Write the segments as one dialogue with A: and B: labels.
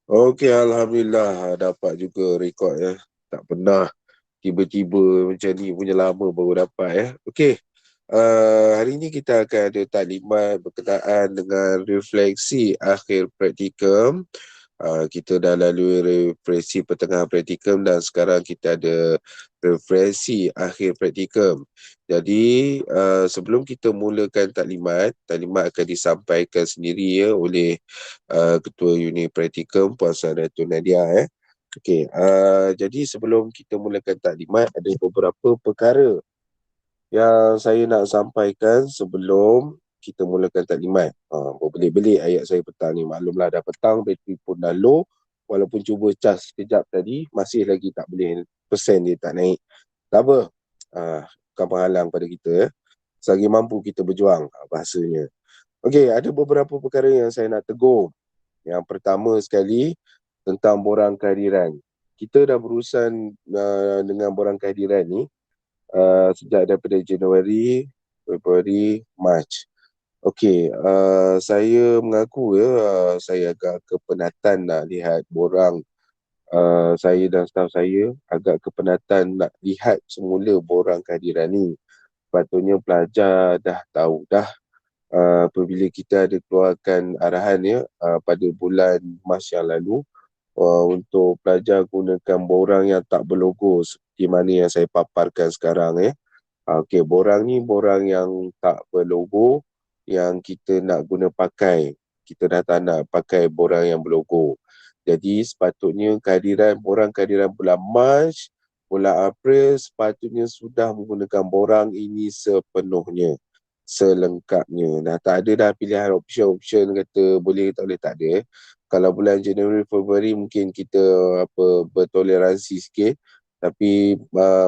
A: Okey, Alhamdulillah dapat juga rekod ya. Tak pernah tiba-tiba macam ni punya, lama baru dapat ya. Okey, hari ni kita akan ada taklimat berkenaan dengan refleksi akhir praktikum. Kita dah lalui refleksi pertengahan praktikum dan sekarang kita ada refleksi akhir praktikum. Jadi sebelum kita mulakan taklimat akan disampaikan sendiri ya oleh Ketua Unit Praktikum Puan Saratul Nadia. Okey, jadi sebelum kita mulakan taklimat, ada beberapa perkara yang saya nak sampaikan sebelum kita mulakan taklimat. Berbelit-belit ayat saya petang ni. Maklumlah dah petang, bateri pun dah low. Walaupun cuba cas sekejap tadi, masih lagi tak boleh, persen dia tak naik. Tak apa, bukan penghalang pada kita ya. Selagi mampu kita berjuang, bahasanya. Okey, ada beberapa perkara yang saya nak tegur. Yang pertama sekali, tentang borang kehadiran. Kita dah berurusan dengan borang kehadiran ni sejak daripada Januari, Februari, Mac. Okey, saya mengaku ya, saya agak kepenatan nak lihat borang saya dan staf saya agak kepenatan nak lihat semula borang kehadiran ni. Patutnya pelajar dah tahu dah apabila kita ada keluarkan arahan ya pada bulan Mac yang lalu untuk pelajar gunakan borang yang tak berlogo seperti mana yang saya paparkan sekarang ya. Okey, borang ni borang yang tak berlogo yang kita nak guna pakai. Kita dah tak nak pakai borang yang berlogo. Jadi sepatutnya borang kehadiran bulan Mac, bulan April sepatutnya sudah menggunakan borang ini sepenuhnya, selengkapnya. Dah tak ada dah pilihan option kata boleh tak boleh, tak ada. Kalau bulan Januari, Februari mungkin kita bertoleransi sikit. Tapi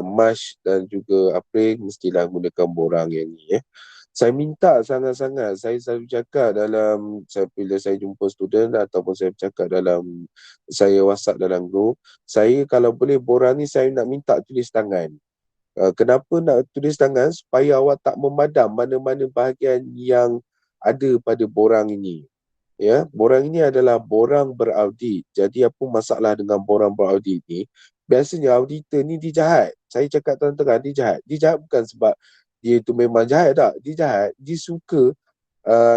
A: Mac dan juga April mestilah gunakan borang yang ni. Saya minta sangat-sangat, saya selalu cakap bila saya jumpa student ataupun saya bercakap saya WhatsApp dalam group, saya kalau boleh borang ni saya nak minta tulis tangan. Kenapa nak tulis tangan? Supaya awak tak memadam mana-mana bahagian yang ada pada borang ini. Ya, borang ini adalah borang beraudit. Jadi apa masalah dengan borang beraudit ni? Biasanya auditor ni dia jahat. Saya cakap terang-terang, dia jahat. Dia jahat bukan sebab dia tu memang jahat tak. Dia jahat, dia suka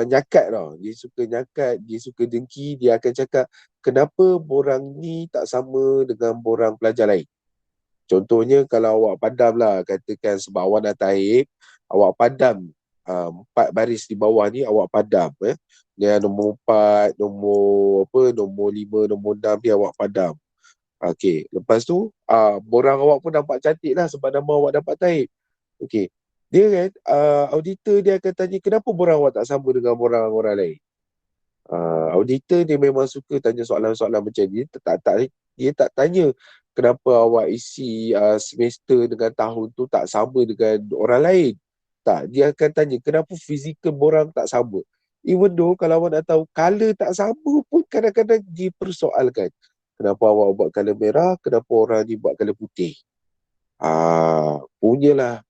A: nyakat tau. Dia suka nyakat, dia suka dengki. Dia akan cakap, kenapa borang ni tak sama dengan borang pelajar lain? Contohnya kalau awak padam lah, katakan sebab awak dah taib, awak padam 4 baris di bawah ni, awak padam Yang nombor 4, nombor 5, nombor 6 dia awak padam. Okey, lepas tu borang awak pun nampak cantik lah sebab nama awak dapat taib. Okey, dia kan auditor dia akan tanya kenapa borang awak tak sama dengan borang orang lain. Auditor dia memang suka tanya soalan-soalan macam ni. Dia tak tanya kenapa awak isi semester dengan tahun tu tak sama dengan orang lain. Tak, dia akan tanya kenapa fizikal borang tak sama. Even though kalau awak nak tahu color tak sama pun kadang-kadang dipersoalkan. Kenapa awak buat color merah, kenapa orang ni buat color putih. Punyalah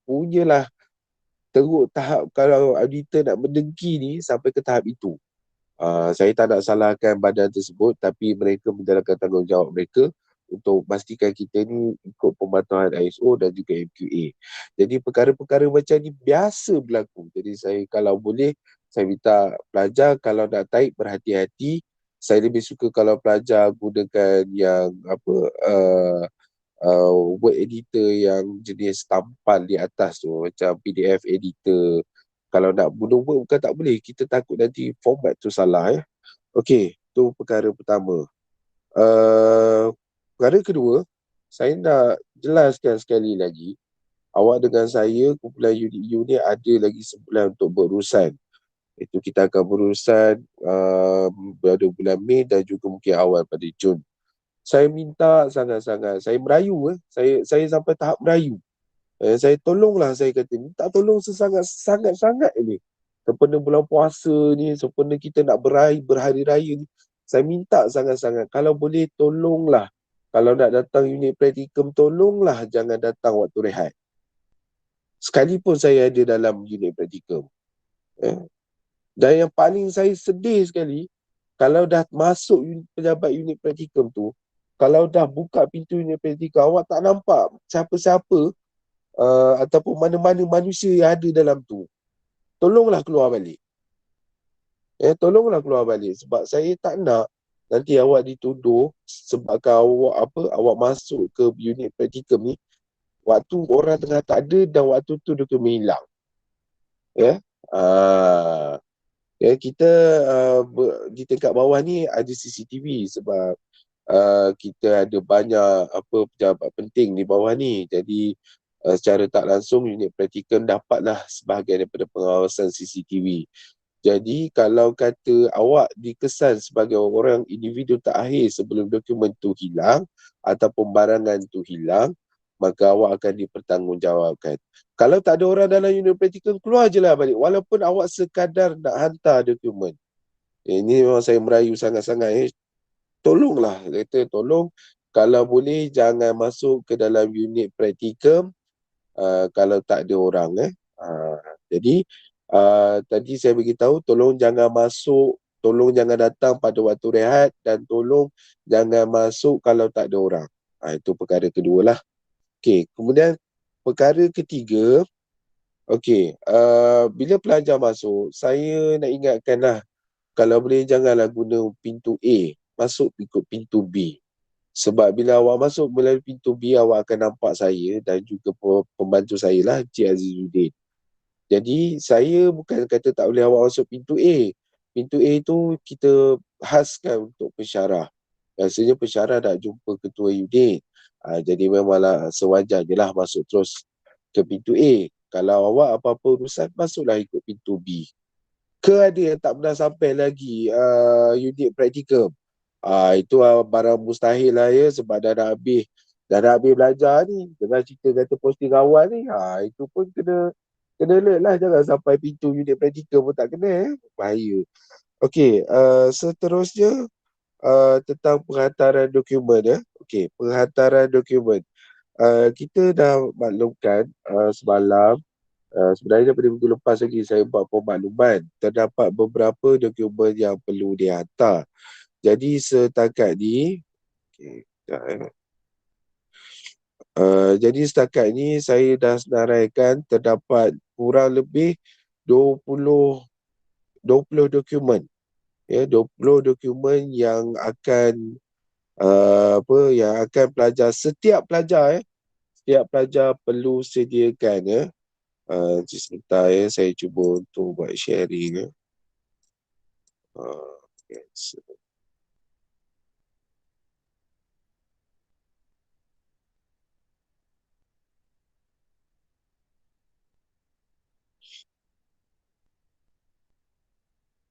A: teruk tahap kalau auditor nak mendengki ni sampai ke tahap itu. Saya tak nak salahkan badan tersebut, tapi mereka menjalankan tanggungjawab mereka untuk pastikan kita ni ikut pematuhan ISO dan juga MQA. Jadi perkara-perkara macam ni biasa berlaku. Jadi saya kalau boleh, saya minta pelajar kalau nak taik berhati-hati. Saya lebih suka kalau pelajar gunakan yang word editor yang jenis tampal di atas tu, macam PDF editor. Kalau nak guna word bukan tak boleh, kita takut nanti format tu salah ya. Okey, tu perkara pertama. Perkara kedua, saya nak jelaskan sekali lagi, awak dengan saya kumpulan unit ada lagi sebulan untuk berurusan. Itu kita akan berurusan pada bulan Mei dan juga mungkin awal pada Jun. Saya minta sangat-sangat, saya merayu saya sampai tahap merayu. Saya tolonglah, saya kata minta tolong sangat-sangat ini. Sempena bulan puasa ni, sempena kita nak berhari raya ni, saya minta sangat-sangat kalau boleh tolonglah. Kalau nak datang unit praktikum, tolonglah jangan datang waktu rehat. Sekalipun saya ada dalam unit praktikum. Dan yang paling saya sedih sekali, Kalau dah masuk pejabat unit praktikum tu, kalau dah buka pintu unit praktikum, awak tak nampak siapa-siapa ataupun mana-mana manusia yang ada dalam tu. Tolonglah keluar balik. Tolonglah keluar balik. Sebab saya tak nak nanti awak dituduh sebabkan awak masuk ke unit praktikum ni waktu orang tengah tak ada dan waktu tu dokumen hilang. Ya. Ah, kita di tingkat bawah ni ada CCTV sebab kita ada banyak pejabat penting di bawah ni. Jadi secara tak langsung unit praktikum dapatlah sebahagian daripada pengawasan CCTV. Jadi kalau kata awak dikesan sebagai orang individu terakhir sebelum dokumen tu hilang ataupun barangan tu hilang, maka awak akan dipertanggungjawabkan. Kalau tak ada orang dalam unit praktikum, keluar je lah balik. Walaupun awak sekadar nak hantar dokumen. Ini memang saya merayu sangat-sangat. Tolonglah, tolong kalau boleh jangan masuk ke dalam unit praktikum kalau tak ada orang. Jadi tadi saya beritahu tolong jangan masuk, tolong jangan datang pada waktu rehat dan tolong jangan masuk kalau tak ada orang. Itu perkara kedua lah. Okey, kemudian perkara ketiga, bila pelajar masuk, saya nak ingatkanlah kalau boleh janganlah guna pintu A, masuk ikut pintu B. Sebab bila awak masuk melalui pintu B, awak akan nampak saya dan juga pembantu saya lah, Cik Azizuddin. Jadi saya bukan kata tak boleh awak masuk pintu A. Pintu A tu kita khaskan untuk pensyarah. Biasanya pensyarah dah jumpa ketua unit. Jadi memanglah sewajar je lah masuk terus ke pintu A. Kalau awak apa-apa urusan, masuklah ikut pintu B. Ke ada yang tak pernah sampai lagi unit praktikum. Itu barang mustahil lah ya sebab dah nak habis belajar ni. Dengan cerita kata posting awal ni, itu pun kena alert lah. Jangan sampai pintu unit praktikum pun tak kena. Bahaya. Okey, seterusnya tentang penghantaran dokumen ya. Okey, penghantaran dokumen. Kita dah maklumkan semalam, sebenarnya daripada minggu lepas lagi saya buat pemakluman. Terdapat beberapa dokumen yang perlu dihantar. Jadi setakat ni, jadi setakat ni saya dah senaraikan terdapat kurang lebih 20 dokumen. 20 dokumen yang akan yang akan setiap pelajar perlu sediakan sebentar saya cuba untuk buat sharing yes.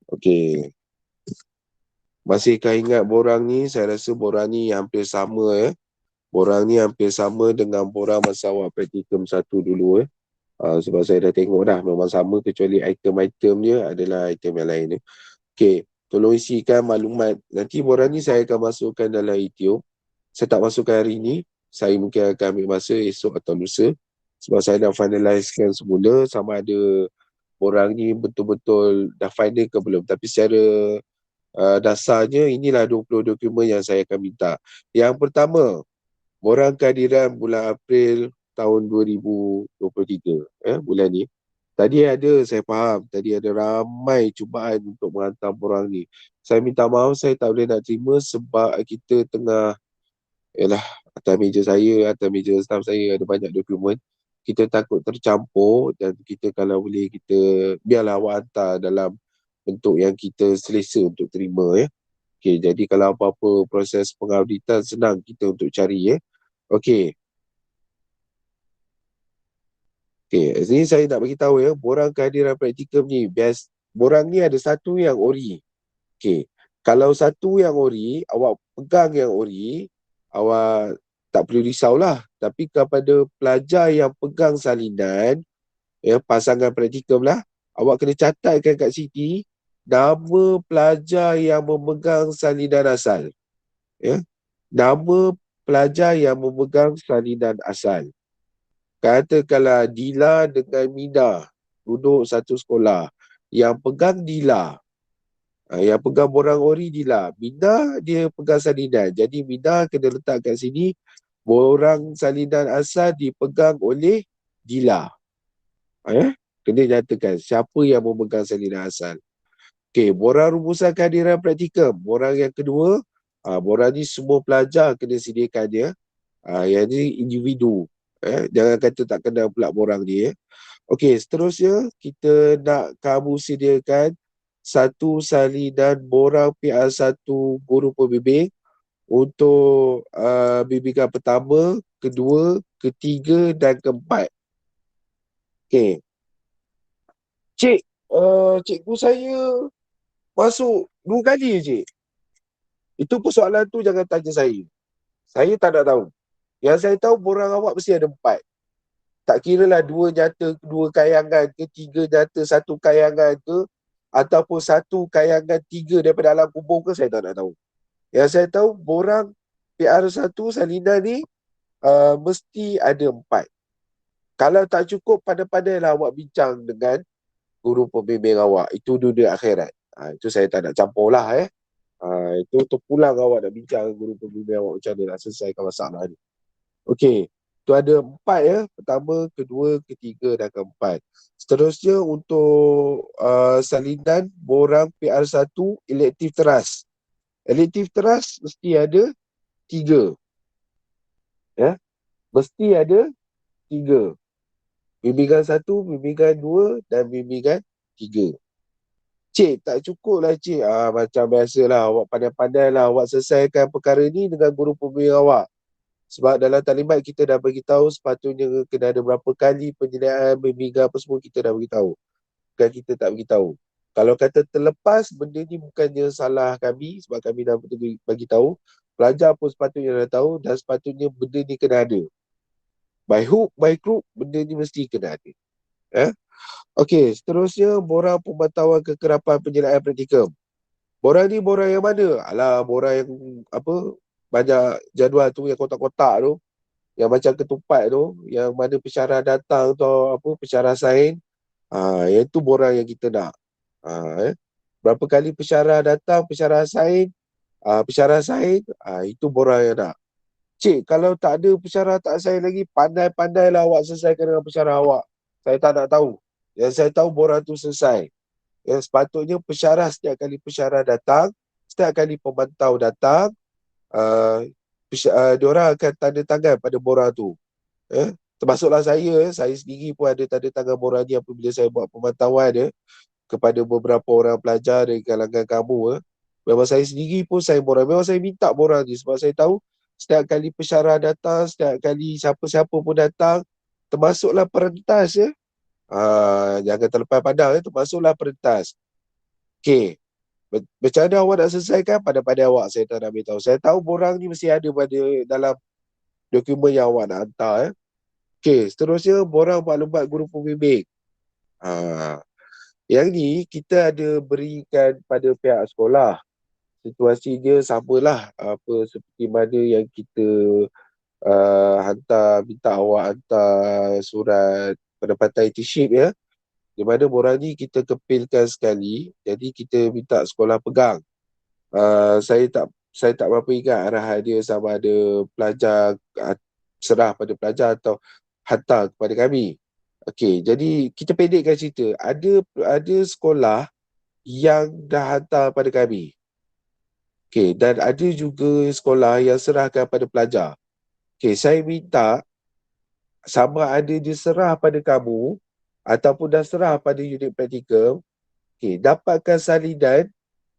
A: Okey. Masihkah ingat borang ni? Saya rasa borang ni hampir sama Borang ni hampir sama dengan borang masa awak praktikum 1 dulu sebab saya dah tengok dah memang sama kecuali item-itemnya adalah item yang lain Okey, tolong isikan maklumat. Nanti borang ni saya akan masukkan dalam ETO. Saya tak masukkan hari ni. Saya mungkin akan ambil masa esok atau lusa. Sebab saya dah finalisekan semula sama ada borang ni betul-betul dah final ke belum. Tapi secara dasarnya inilah 20 dokumen yang saya akan minta. Yang pertama, borang kehadiran bulan April tahun 2023, bulan ni. Tadi saya faham, tadi ada ramai cubaan untuk menghantar borang ni. Saya minta maaf, saya tak boleh nak terima sebab kita tengah, atas meja staff saya ada banyak dokumen. Kita takut tercampur dan kita kalau boleh biarlah awak hantar dalam bentuk yang kita selesa untuk terima Okey, jadi kalau apa-apa proses pengauditan senang kita untuk cari Okey. Okey, sini saya nak bagi tahu borang kehadiran praktikum ni, borang ni ada satu yang ori. Okey. Kalau satu yang ori, awak pegang yang ori, awak tak perlu risaulah. Tapi kepada pelajar yang pegang salinan, pasangan praktikum lah, awak kena catatkan kat sini nama pelajar yang memegang salinan asal. Nama pelajar yang memegang salinan asal. Katakanlah Dila dengan Mina duduk satu sekolah. Yang pegang Dila. Yang pegang borang ori Dila. Minda dia pegang salinan. Jadi Minda kena letak kat sini. Borang salinan asal dipegang oleh Dila. Kena nyatakan siapa yang memegang salinan asal. Okey, borang rumusan kehadiran praktikum. Borang yang kedua, borang ni semua pelajar kena sediakan dia. Yang ni individu. Jangan kata tak kenal pula borang ni. Okey, seterusnya kita nak kamu sediakan satu salinan borang PR1 guru pembimbing untuk bimbingan pertama, kedua, ketiga dan keempat. Okey. Cik, cikgu saya masuk 2 kali je, cik. Itu persoalan tu jangan tanya saya. Saya tak nak tahu. Yang saya tahu borang awak mesti ada 4. Tak kira lah 2 nyata 2 kayangan ke, 3 nyata 1 kayangan ke, ataupun 1 kayangan 3 daripada alam kubur ke, saya tak nak tahu. Yang saya tahu borang PR1 salinan ni mesti ada 4. Kalau tak cukup, pandai-pandailah awak bincang dengan guru pembimbing awak. Itu dunia akhirat. Itu saya tak nak campur lah. Itu terpulang awak nak bincang dengan guru pembimbing awak macam mana nak selesaikan masalah ni. Okey. Itu ada 4 ya. Pertama, kedua, ketiga dan keempat. Seterusnya untuk salinan borang PR1 elektif teras. Elektif teras mesti ada 3. Ya. Mesti ada 3. Bimbingan 1, bimbingan 2 dan bimbingan 3. Cik, tak cukup lah cik. Macam biasalah, awak pandai-pandai lah awak selesaikan perkara ni dengan guru pembimbing awak. Sebab dalam taklimat kita dah beritahu sepatutnya kena ada berapa kali penyediaan, bimbingan apa semua kita dah beritahu. Bukan kita tak beritahu. Kalau kata terlepas, benda ni bukannya salah kami sebab kami dah bagi tahu. Pelajar pun sepatutnya dah tahu dan sepatutnya benda ni kena ada. By hook, by crook, benda ni mesti kena ada. Okey, seterusnya borang pemantauan kekerapan penyediaan praktikum. Borang ni borang yang mana? Alah, borang yang banyak jadual tu, yang kotak-kotak tu, yang macam ketupat tu, yang mana pensyarah datang atau pensyarah sign. Yang tu borang yang kita nak. Berapa kali pensyarah datang, pensyarah sign, itu borang yang nak. Cik, kalau tak ada pensyarah tak sign lagi, pandai-pandailah awak selesaikan dengan pensyarah awak. Saya tak nak tahu. Yang saya tahu borang tu selesai. Yang sepatutnya pensyarah setiap kali pensyarah datang, setiap kali pemantau datang, diorang akan tanda tangan pada borang tu. Termasuklah saya sendiri pun ada tanda tangan borang ni apabila saya buat pemantauan kepada beberapa orang pelajar dari kalangan kamu. Memang saya sendiri pun saya borang. Memang saya minta borang ni sebab saya tahu setiap kali pensyarah datang, setiap kali siapa-siapa pun datang, termasuklah perentas jangan terlepas pandang termasuklah perentas. Okey. Macam mana awak nak selesaikan? Pada awak saya tak nak beritahu. Saya tahu borang ni mesti ada pada dalam dokumen yang awak nak hantar. Okey, seterusnya borang maklumat guru pembimbing. Yang ni kita ada berikan pada pihak sekolah. Situasi dia samalah seperti mana yang kita minta awak hantar surat pendapatan internship di mana borang ni kita kepilkan sekali, jadi kita minta sekolah pegang. Saya tak berapa ingat arahan dia sama ada pelajar serah pada pelajar atau hantar kepada kami. Okey, jadi kita pendekkan cerita. Ada sekolah yang dah hantar pada kami. Okey, dan ada juga sekolah yang serahkan pada pelajar. Okey, saya minta sama ada dia serah pada kamu ataupun dah serah pada unit praktikum, dapatkan salinan.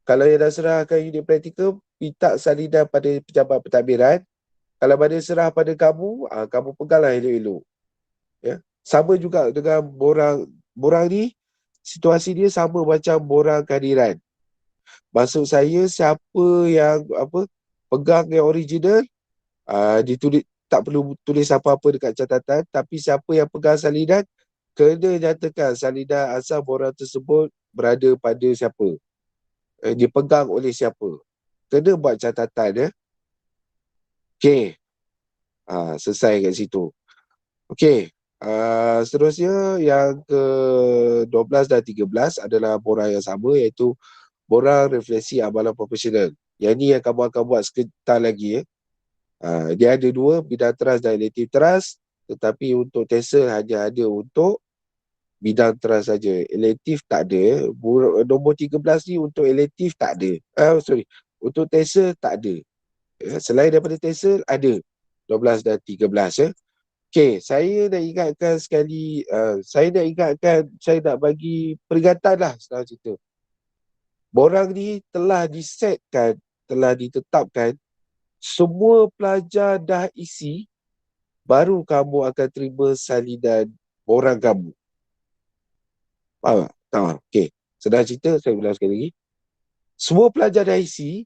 A: Kalau yang dah serahkan unit praktikum, minta salinan pada pejabat pentadbiran. Kalau mana serah pada kamu, kamu peganglah elok-elok. Sama juga dengan borang ni, situasi dia sama macam borang kehadiran. Maksud saya, siapa yang pegang yang original, ditulis, tak perlu tulis apa-apa dekat catatan, tapi siapa yang pegang salinan, kena nyatakan salinan asal borang tersebut berada pada siapa, dipegang oleh siapa. Kena buat catatan. Okey. Selesai kat situ. Okey. Seterusnya yang ke-12 dan 13 adalah borang yang sama, iaitu borang refleksi amalan profesional. Yang ni yang kamu akan buat sebentar lagi. Dia ada dua, bidang trust dan elektif trust. Tetapi untuk TESOL hanya ada untuk bidang trust saja. Elektif tak ada. Nombor 13 ni untuk elektif tak ada. Untuk TESOL tak ada. Selain daripada TESOL ada 12 dan 13 ya. Okey, saya nak ingatkan sekali, saya nak bagi peringatan lah senang cerita. Borang ni telah disetkan, telah ditetapkan, semua pelajar dah isi, baru kamu akan terima salinan borang kamu. Faham tak? Tahu? Okey, senang cerita, saya ulang sekali lagi. Semua pelajar dah isi,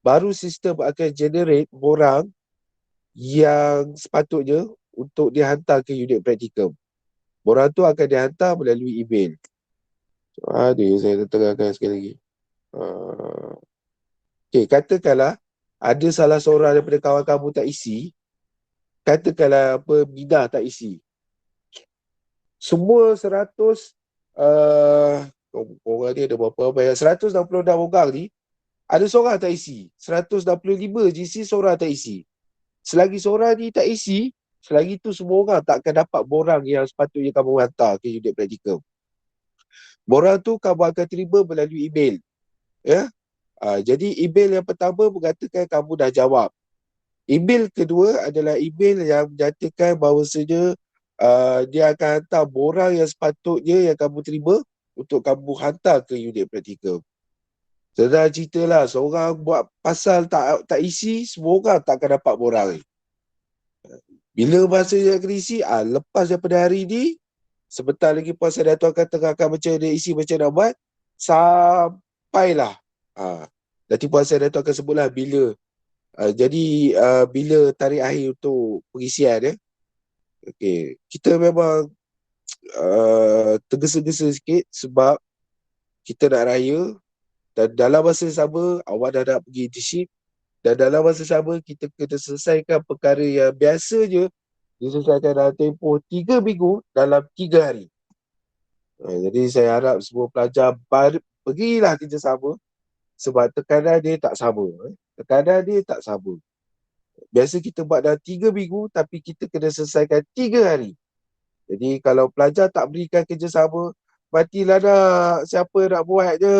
A: baru sistem akan generate borang yang sepatutnya untuk dihantar ke unit praktikum. Borang tu akan dihantar melalui email. Saya terangkan sekali lagi. Okey, katakanlah ada salah seorang daripada kawan kamu tak isi, katakanlah Mina tak isi. Semua 100 orang ni ada berapa banyak, 166 orang ni, ada seorang tak isi. 165 je isi, seorang tak isi. Selagi seorang ni tak isi, selagi tu semua orang tak akan dapat borang yang sepatutnya kamu hantar ke unit praktikum. Borang tu kamu akan terima melalui email. Ya? Jadi email yang pertama mengatakan kamu dah jawab. Email kedua adalah email yang menyatakan bahawasanya dia akan hantar borang yang sepatutnya yang kamu terima untuk kamu hantar ke unit praktikum. Sedang ceritalah, seorang buat pasal tak isi, semua orang tak akan dapat borang ni. Bila masa yang akan isi, lepas daripada hari ni, sebentar lagi Puan Sadato akan terangkan macam dia isi macam nak buat, sampailah. Nanti Puan Sadato akan sebutlah bila. Bila tarikh akhir untuk pengisian. Okay. Kita memang tergesa-gesa sikit sebab kita nak raya dan dalam masa sama awak dah nak pergi internship dan dalam masa sama kita kena selesaikan perkara yang biasanya diselesaikan dalam tempoh 3 minggu dalam 3 hari. Jadi saya harap semua pelajar pergilah kerjasama sebab tekanan dia tak sama. Tekanan dia tak sama. Biasa kita buat dalam 3 minggu tapi kita kena selesaikan 3 hari. Jadi kalau pelajar tak berikan kerjasama, matilah nak. Siapa nak buat je.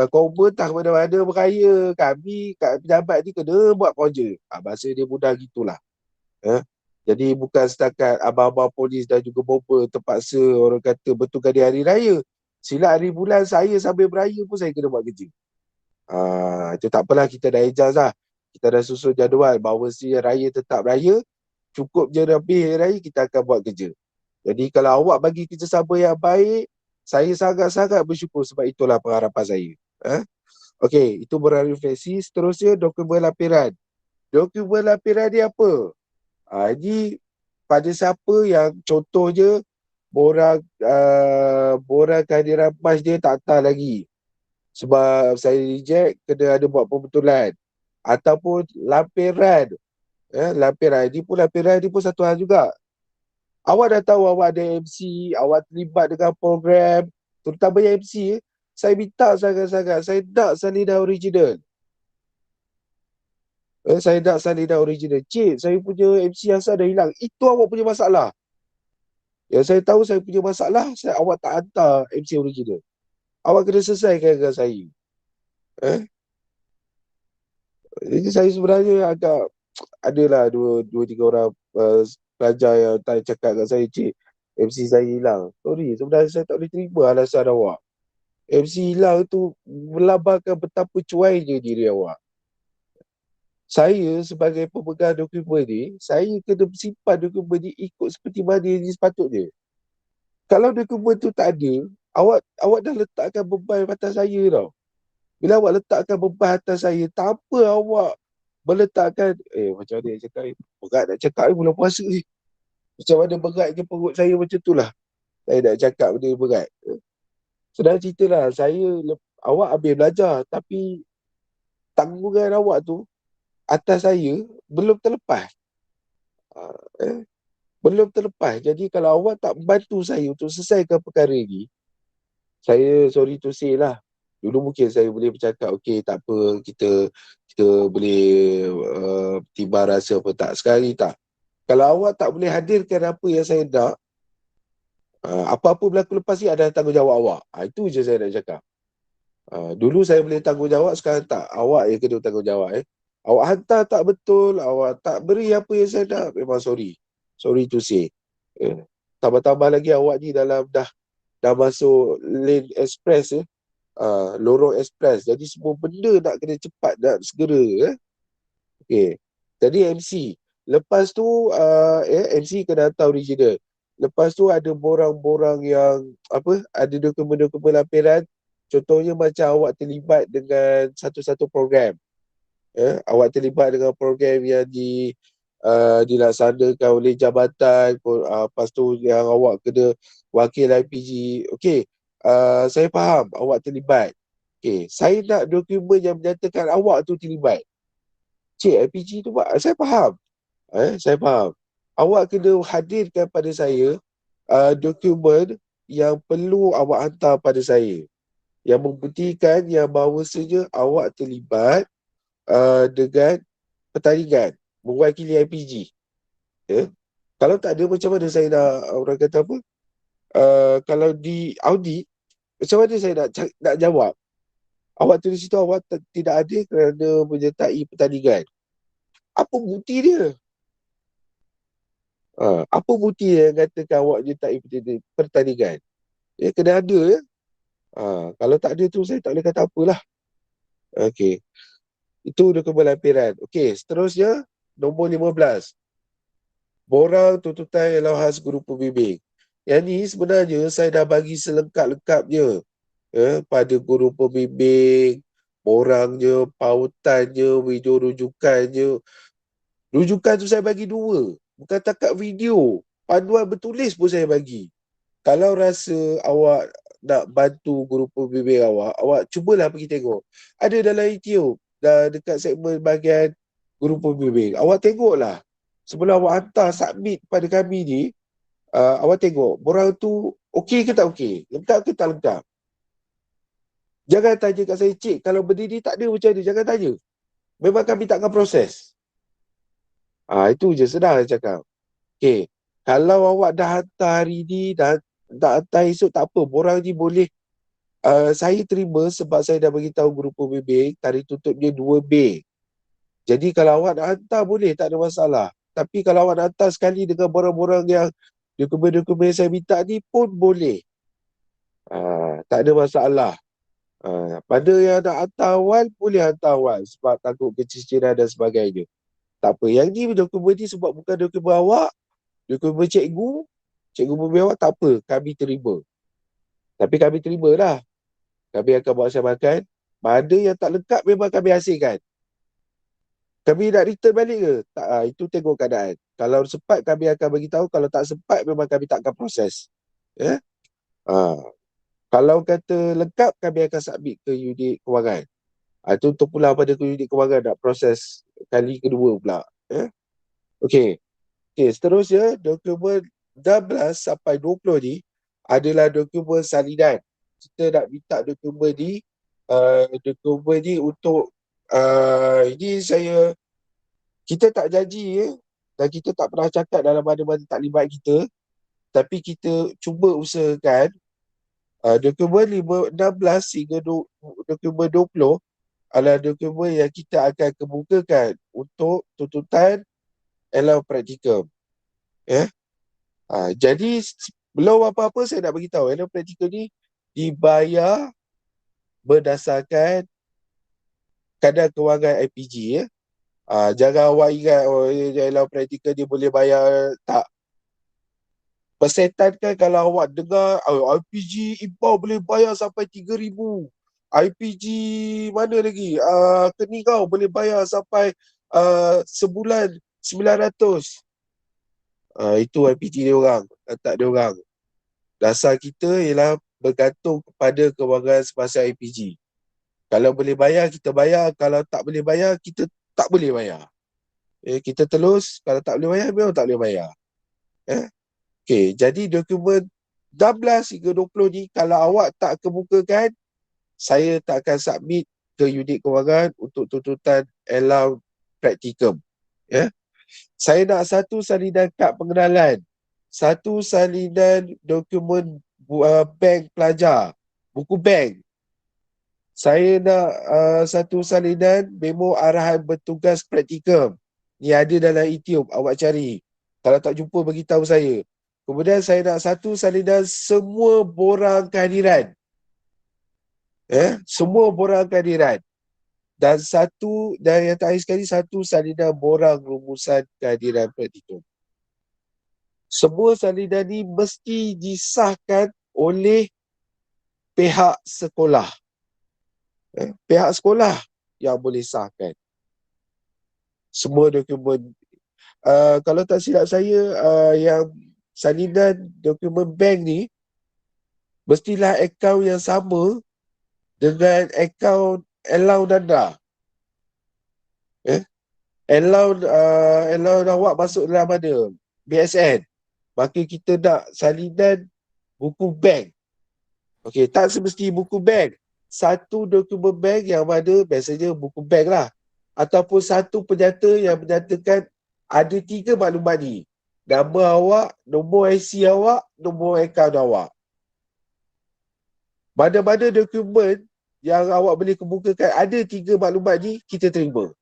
A: Kau mentah mana-mana beraya. Kami kat pejabat ni kena buat projek. Bahasa dia mudah gitulah. Jadi bukan setakat abang-abang polis dan juga bomba terpaksa orang kata betulkan di hari raya. Silap hari bulan saya sambil beraya pun saya kena buat kerja. Itu tak apalah, kita dah adjust lah. Kita dah susun jadual bahawa si raya tetap raya. Cukup je lebih hari raya kita akan buat kerja. Jadi kalau awak bagi kerjasama yang baik, saya sangat-sangat bersyukur sebab itulah pengharapan saya. Okey, itu borang refleksi. Seterusnya dokumen lampiran. Dokumen lampiran ni apa? Ini pada siapa yang contohnya borang kehadiran PAS dia tak hantar lagi. Sebab saya reject, kena ada buat pembetulan. Ataupun lampiran. Lampiran ni pun satu hal juga. Awak dah tahu awak ada MC, awak terlibat dengan program, terutama yang MC, saya minta sangat-sangat, saya nak salinan original. Saya nak salinan original. Cik, saya punya MC asal dah hilang. Itu awak punya masalah. Yang saya tahu saya punya masalah, awak tak hantar MC original. Awak kena selesaikan dengan saya. Jadi saya sebenarnya agak adalah dua tiga orang pelajar yang tak cakap kat saya, cik, MC saya hilang. Sorry, sebenarnya saya tak boleh terima alasan awak. MC hilang tu melambangkan betapa cuainya diri awak. Saya sebagai pemegang dokumen ni, saya kena simpan dokumen ni ikut seperti mana yang sepatutnya. Kalau dokumen tu tak ada, awak dah letakkan beban atas saya tau. Bila awak letakkan beban atas saya, tanpa awak meletakkan, macam mana nak cakap ni? Berat nak cakap ni bulan puasa ni. Macam mana beratnya perut saya macam tu lah. Saya nak cakap benda berat. Sedang cerita lah, awak ambil belajar tapi tanggungan awak tu atas saya belum terlepas. Belum terlepas. Jadi kalau awak tak membantu saya untuk selesaikan perkara ni, saya sorry to say lah, Dulu mungkin saya boleh bercakap, okey tak apa, kita boleh timbang rasa apa tak. Sekarang ni tak. Kalau awak tak boleh hadirkan apa yang saya nak, apa-apa berlaku lepas ni adalah tanggungjawab awak. Itu je saya nak cakap. Dulu saya boleh tanggungjawab, sekarang tak. Awak yang kena tanggungjawab. Awak hantar tak betul, awak tak beri apa yang saya nak, memang sorry. Sorry to say. Tambah-tambah lagi awak ni dah masuk lane express, lorong express. Jadi semua benda nak kena cepat, nak segera. Okay. Jadi MC. Lepas tu, MC kena hantar original. Lepas tu ada borang-borang yang, ada dokumen-dokumen lampiran. Contohnya macam awak terlibat dengan satu-satu program. Awak terlibat dengan program yang dilaksanakan oleh jabatan. Lepas tu yang awak kena wakil IPG. Okey, saya faham awak terlibat. Okey, saya nak dokumen yang menyatakan awak tu terlibat. Cik, IPG tu saya faham. Saya faham. Awak kena hadirkan pada saya dokumen yang perlu awak hantar pada saya, yang membuktikan yang bahawasanya awak terlibat dengan pertandingan mewakili IPG. Kalau tak ada, macam mana saya nak, orang kata apa, kalau di audit, macam mana saya nak jawab? Awak tulis situ awak tidak ada kerana menyertai pertandingan. Apa bukti dia? Apa bukti yang katakan awak menyertai pertandingan? Kena ada. Kalau tak ada tu, saya tak boleh kata apalah. Okey. Itu dokumen lampiran. Okey, seterusnya nombor 15. Borang tuntutan Elauhas Guru Pembimbing. Yang ni sebenarnya saya dah bagi selengkap-lengkapnya pada guru pembimbing, borangnya, pautannya, video rujukannya. Rujukan tu saya bagi 2. Bukan takat video. Panduan bertulis pun saya bagi. Kalau rasa awak nak bantu guru pembimbing awak cubalah pergi tengok. Ada dalam YouTube, dekat segmen bahagian guru pembimbing. Awak tengoklah. Sebelum awak hantar submit pada kami ni, awak tengok borang tu okey ke tak okey, lengkap ke tak lengkap. Jangan tanya kat saya, cik kalau berdiri tak ada macam mana, jangan tanya. Memang kami tak akan proses. Itu je, senang saya cakap. Okey, kalau awak dah hantar hari ni, dah hantar esok, tak apa, borang ni boleh saya terima sebab saya dah beritahu guru pembimbing tarikh tutupnya 2B. Jadi kalau awak nak hantar boleh, tak ada masalah. Tapi kalau awak nak hantar sekali dengan borang-borang yang dokumen-dokumen yang saya minta ni pun boleh. Tak ada masalah. Pada yang nak hantar awal, boleh hantar awal sebab takut keciciran dan sebagainya. Tak apa. Yang ni dokumen ni sebab bukan dokumen awak, dokumen cikgu pembimbing awak, tak apa. Kami terima. Tapi kami terima lah. Kami akan buat samakan. Mana yang tak lengkap memang kami hasilkan. Kami nak return balik ke? Tak, itu tengok keadaan. Kalau sempat kami akan beritahu, kalau tak sempat memang kami tak akan proses. Kalau kata lengkap, kami akan submit ke unit kewangan. Itu untuk pulang pada ke unit kewangan nak proses kali kedua pula. Okey. Seterusnya dokumen 16 sampai 20 ni adalah dokumen salinan. Kita nak minta dokumen ni untuk ini kita tak janji dan kita tak pernah cakap dalam mana-mana taklimat kita, tapi kita cuba usahakan dokumen 16 hingga dokumen 20 adalah dokumen yang kita akan kemukakan untuk tuntutan elau praktikum. Jadi belum apa-apa saya nak beritahu, elau praktikum ni dibayar berdasarkan kadar kewangan IPG. Jangan awak ingat elau praktikum dia boleh bayar, tak. Persetan kan kalau awak dengar IPG impau boleh bayar sampai 3,000. IPG mana lagi? Keni kau boleh bayar sampai sebulan 900. Itu IPG dia orang, tak dia orang. Dasar kita ialah bergantung kepada kewangan semasa IPG. Kalau boleh bayar, kita bayar. Kalau tak boleh bayar, kita tak boleh bayar. Kita telus, kalau tak boleh bayar, memang tak boleh bayar. Okey, jadi dokumen 16 hingga 20 ni kalau awak tak kemukakan, saya tak akan submit ke unit kewangan untuk tuntutan allow practicum. Ya. Saya nak satu salinan kad pengenalan, satu salinan dokumen bank pelajar, buku bank. Saya nak satu salinan memo arahan bertugas praktikum. Ni ada dalam Etium, awak cari. Kalau tak jumpa, beritahu saya. Kemudian saya nak satu salinan semua borang kehadiran. Semua borang kehadiran. Dan yang terakhir sekali, satu salinan borang rumusan kehadiran praktikum. Semua salinan ni mesti disahkan oleh pihak sekolah. Pihak sekolah yang boleh sahkan semua dokumen. Kalau tak silap saya, yang salinan dokumen bank ni mestilah akaun yang sama dengan akaun allow Nanda. Allow awak masuk dalam mana? BSN. Maka kita nak salinan buku bank. Okey, tak semesti buku bank. Satu dokumen bank yang mana biasanya buku bank lah. Ataupun satu penyata yang menyatakan ada 3 maklumat ni. Nama awak, nombor IC awak, nombor akaun awak. Mana-mana dokumen yang awak boleh kemukakan ada 3 maklumat ni, kita terima.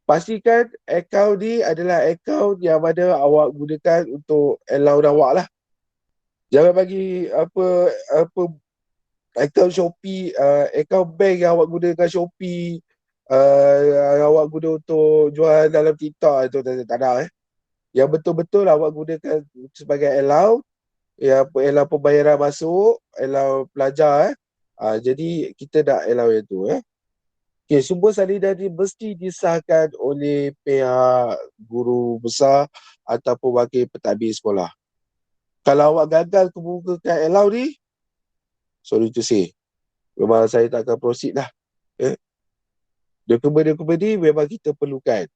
A: Pastikan akaun ni adalah akaun yang mana awak gunakan untuk allow awak lah. Jangan bagi apa akaun Shopee, akaun bank yang awak guna dengan Shopee, awak guna untuk jual dalam TikTok itu tak ada. Yang betul-betul awak gunakan sebagai allow, allow pembayaran masuk, allow pelajar. Jadi kita nak allow yang tu. Okay, semua salinan ni mesti disahkan oleh pihak guru besar ataupun wakil pentadbir sekolah. Kalau awak gagal kemukakan allow ni, sorry to say, memang saya tak akan proceed lah. Dokumen-dokumen ni memang kita perlukan.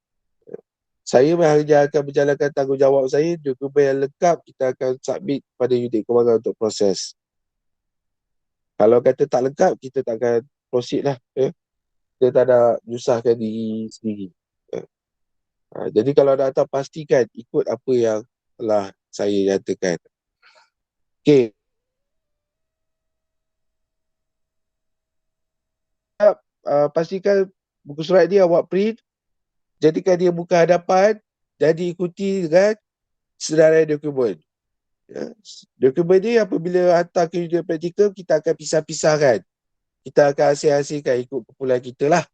A: Saya hanya akan menjalankan tanggungjawab saya. Dokumen yang lengkap kita akan submit pada unit kewangan untuk proses. Kalau kata tak lengkap, kita tak akan proceed lah. Kita tak nak menyusahkan diri sendiri. Jadi kalau nak tahu, pastikan ikut apa yang telah saya nyatakan. Okay. Pastikan buku surat ni awak print, jadikan dia muka hadapan dan diikuti dengan senarai dokumen. Dokumen ni apabila hantar ke unit praktikum, kita akan pisah-pisahkan. Kita akan hasil-hasilkan ikut kumpulan kita lah.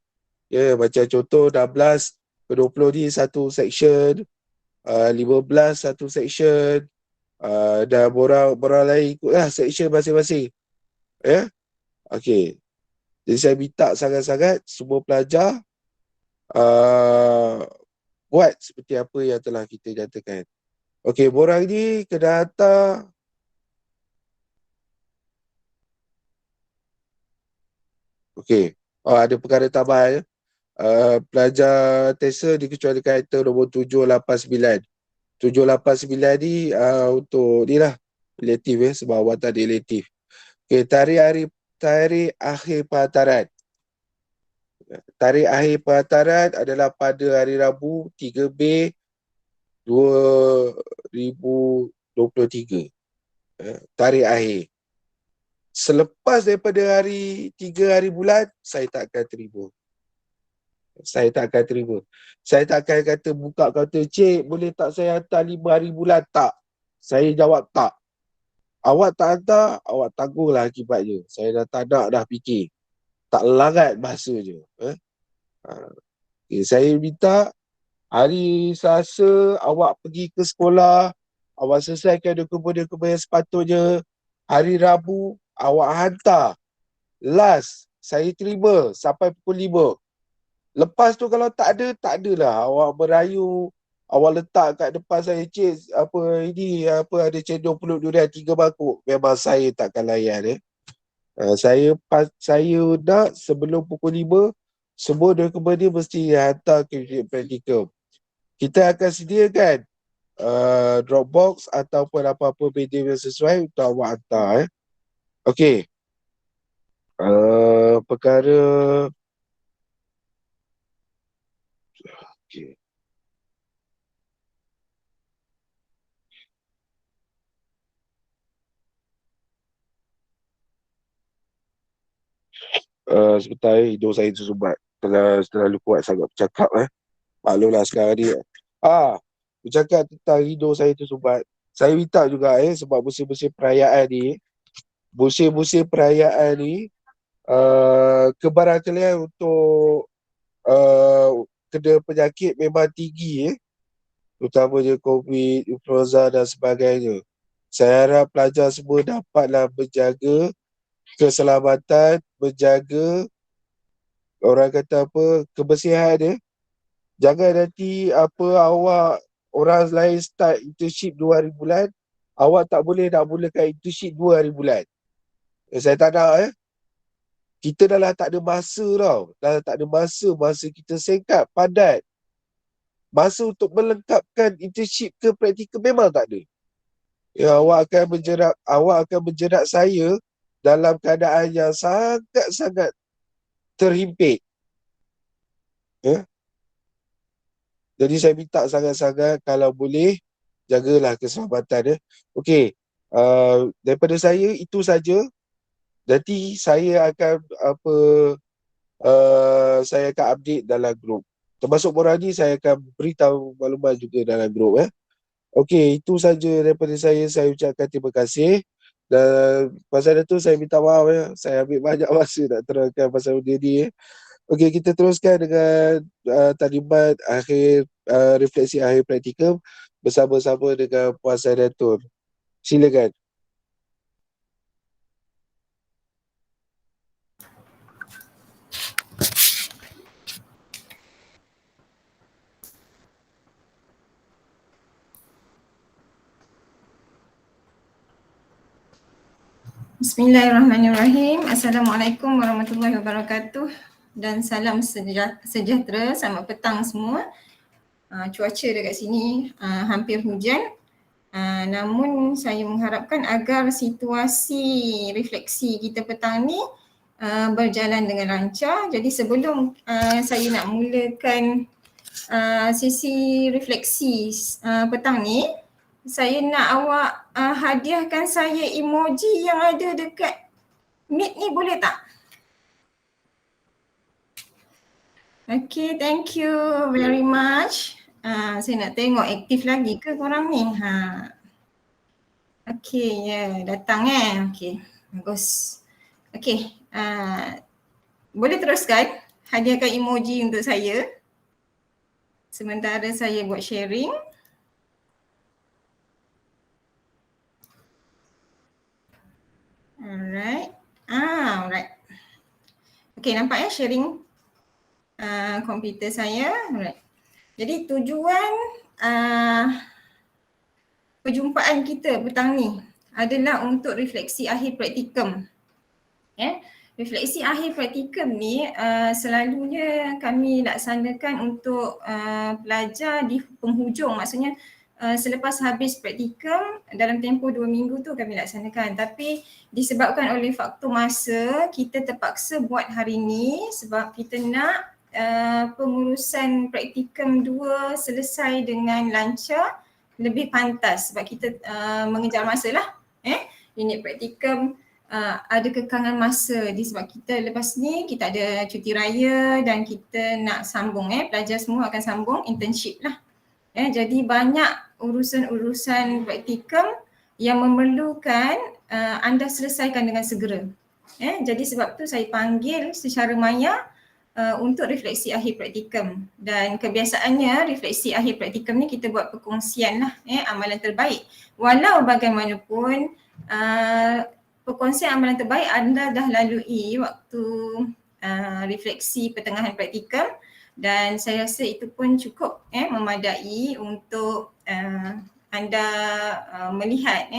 A: Macam contoh 16 ke 20 ni satu section, 15 satu section, dan borang lain ikutlah section masing-masing. Okey. Jadi saya minta sangat-sangat semua pelajar buat seperti apa yang telah kita nyatakan. Okey, borang ni kena hantar ada perkara tambahan. Pelajar TESA dikecualikan item nombor 789. 789 ni untuk ni lah, relatif sebab awak tak ada relatif. Okey, tarikh akhir penghantaran. Tarikh akhir penghantaran adalah pada hari Rabu 3 Mei 2023. Tarikh akhir. Selepas daripada hari 3 hari bulan, saya tak akan terima. Saya tak akan terima. Saya tak akan kata buka kaunter, cik boleh tak saya hantar 5 hari bulan? Tak. Saya jawab tak. Awak tak hantar, awak tanggunglah akibatnya. Saya dah tak nak dah fikir. Tak larat bahasa je. Okay, saya minta hari Selasa awak pergi ke sekolah, awak selesaikan dokumen-dokumen yang sepatutnya. Hari Rabu awak hantar. Last, saya terima sampai pukul 5. Lepas tu kalau tak ada, tak adalah. Awak merayu, awak letak kat depan saya, cik, ada cendol pulut durian 3 mangkuk. Memang saya takkan layan. Saya nak sebelum pukul 5, semua dokumen ni mesti hantar ke unit praktikum. Kita akan sediakan Dropbox ataupun apa-apa medium yang sesuai untuk awak hantar. Okey. Perkara okay. Sebentar, hidung saya tersumbat. Terlalu kuat sangat bercakap. Maklumlah sekarang ni. Bercakap tentang hidung saya tersumbat. Saya minta juga sebab musim-musim perayaan ni, kebaran kalian untuk kena penyakit memang tinggi, terutamanya COVID, influenza dan sebagainya. Saya harap pelajar semua dapatlah menjaga keselamatan, menjaga orang kata apa, kebersihan dia. Jangan nanti awak orang lain start internship 2 hari bulan, awak tak boleh nak mulakan internship 2 hari bulan. Saya tak nak. Kita dah lah tak ada masa tau. Dah tak ada masa kita singkat, padat. Masa untuk melengkapkan internship ke praktikal memang tak ada. Ya, awak akan menjerat saya dalam keadaan yang sangat-sangat terhimpit. Ya. Jadi saya minta sangat-sangat kalau boleh jagalah keselamatan. Okey. Daripada saya itu saja. Nanti saya akan saya akan update dalam grup. Termasuk Morani saya akan beritahu maklumat juga dalam grup. Okey, itu saja daripada saya. Saya ucapkan terima kasih. Dan pasal itu saya minta maaf. Saya ambil banyak masa nak terangkan pasal benda ni. Okey, kita teruskan dengan taklimat akhir, refleksi akhir praktikum bersama-sama dengan Puan Saidatun. Silakan.
B: Bismillahirrahmanirrahim. Assalamualaikum warahmatullahi wabarakatuh dan salam sejahtera. Selamat petang semua. Cuaca dekat sini hampir hujan. Namun saya mengharapkan agar situasi refleksi kita petang ni berjalan dengan lancar. Jadi sebelum saya nak mulakan sesi refleksi petang ni, saya nak awak hadiahkan saya emoji yang ada dekat Meet ni, boleh tak? Okay, thank you very much. Saya nak tengok aktif lagi ke korang ni? Okay, datang Okay, bagus. Okay, boleh teruskan hadiahkan emoji untuk saya sementara saya buat sharing. Alright. Alright. Okay, nampak sharing komputer saya. Alright. Jadi tujuan perjumpaan kita petang ni adalah untuk refleksi akhir praktikum. Refleksi akhir praktikum ni selalunya kami laksanakan untuk pelajar di penghujung, maksudnya selepas habis praktikum dalam tempoh 2 minggu tu kami laksanakan. Tapi disebabkan oleh faktor masa, kita terpaksa buat hari ni sebab kita nak pengurusan praktikum 2 selesai dengan lancar, lebih pantas sebab kita mengejar masa lah. Unit praktikum ada kekangan masa disebab kita lepas ni kita ada cuti raya dan kita nak sambung, pelajar semua akan sambung internship lah. Jadi banyak urusan-urusan praktikum yang memerlukan anda selesaikan dengan segera. Jadi sebab tu saya panggil secara maya untuk refleksi akhir praktikum. Dan kebiasaannya refleksi akhir praktikum ni kita buat perkongsian lah amalan terbaik. Walau bagaimanapun perkongsian amalan terbaik anda dah lalui waktu refleksi pertengahan praktikum. Dan saya rasa itu pun cukup memadai untuk anda melihat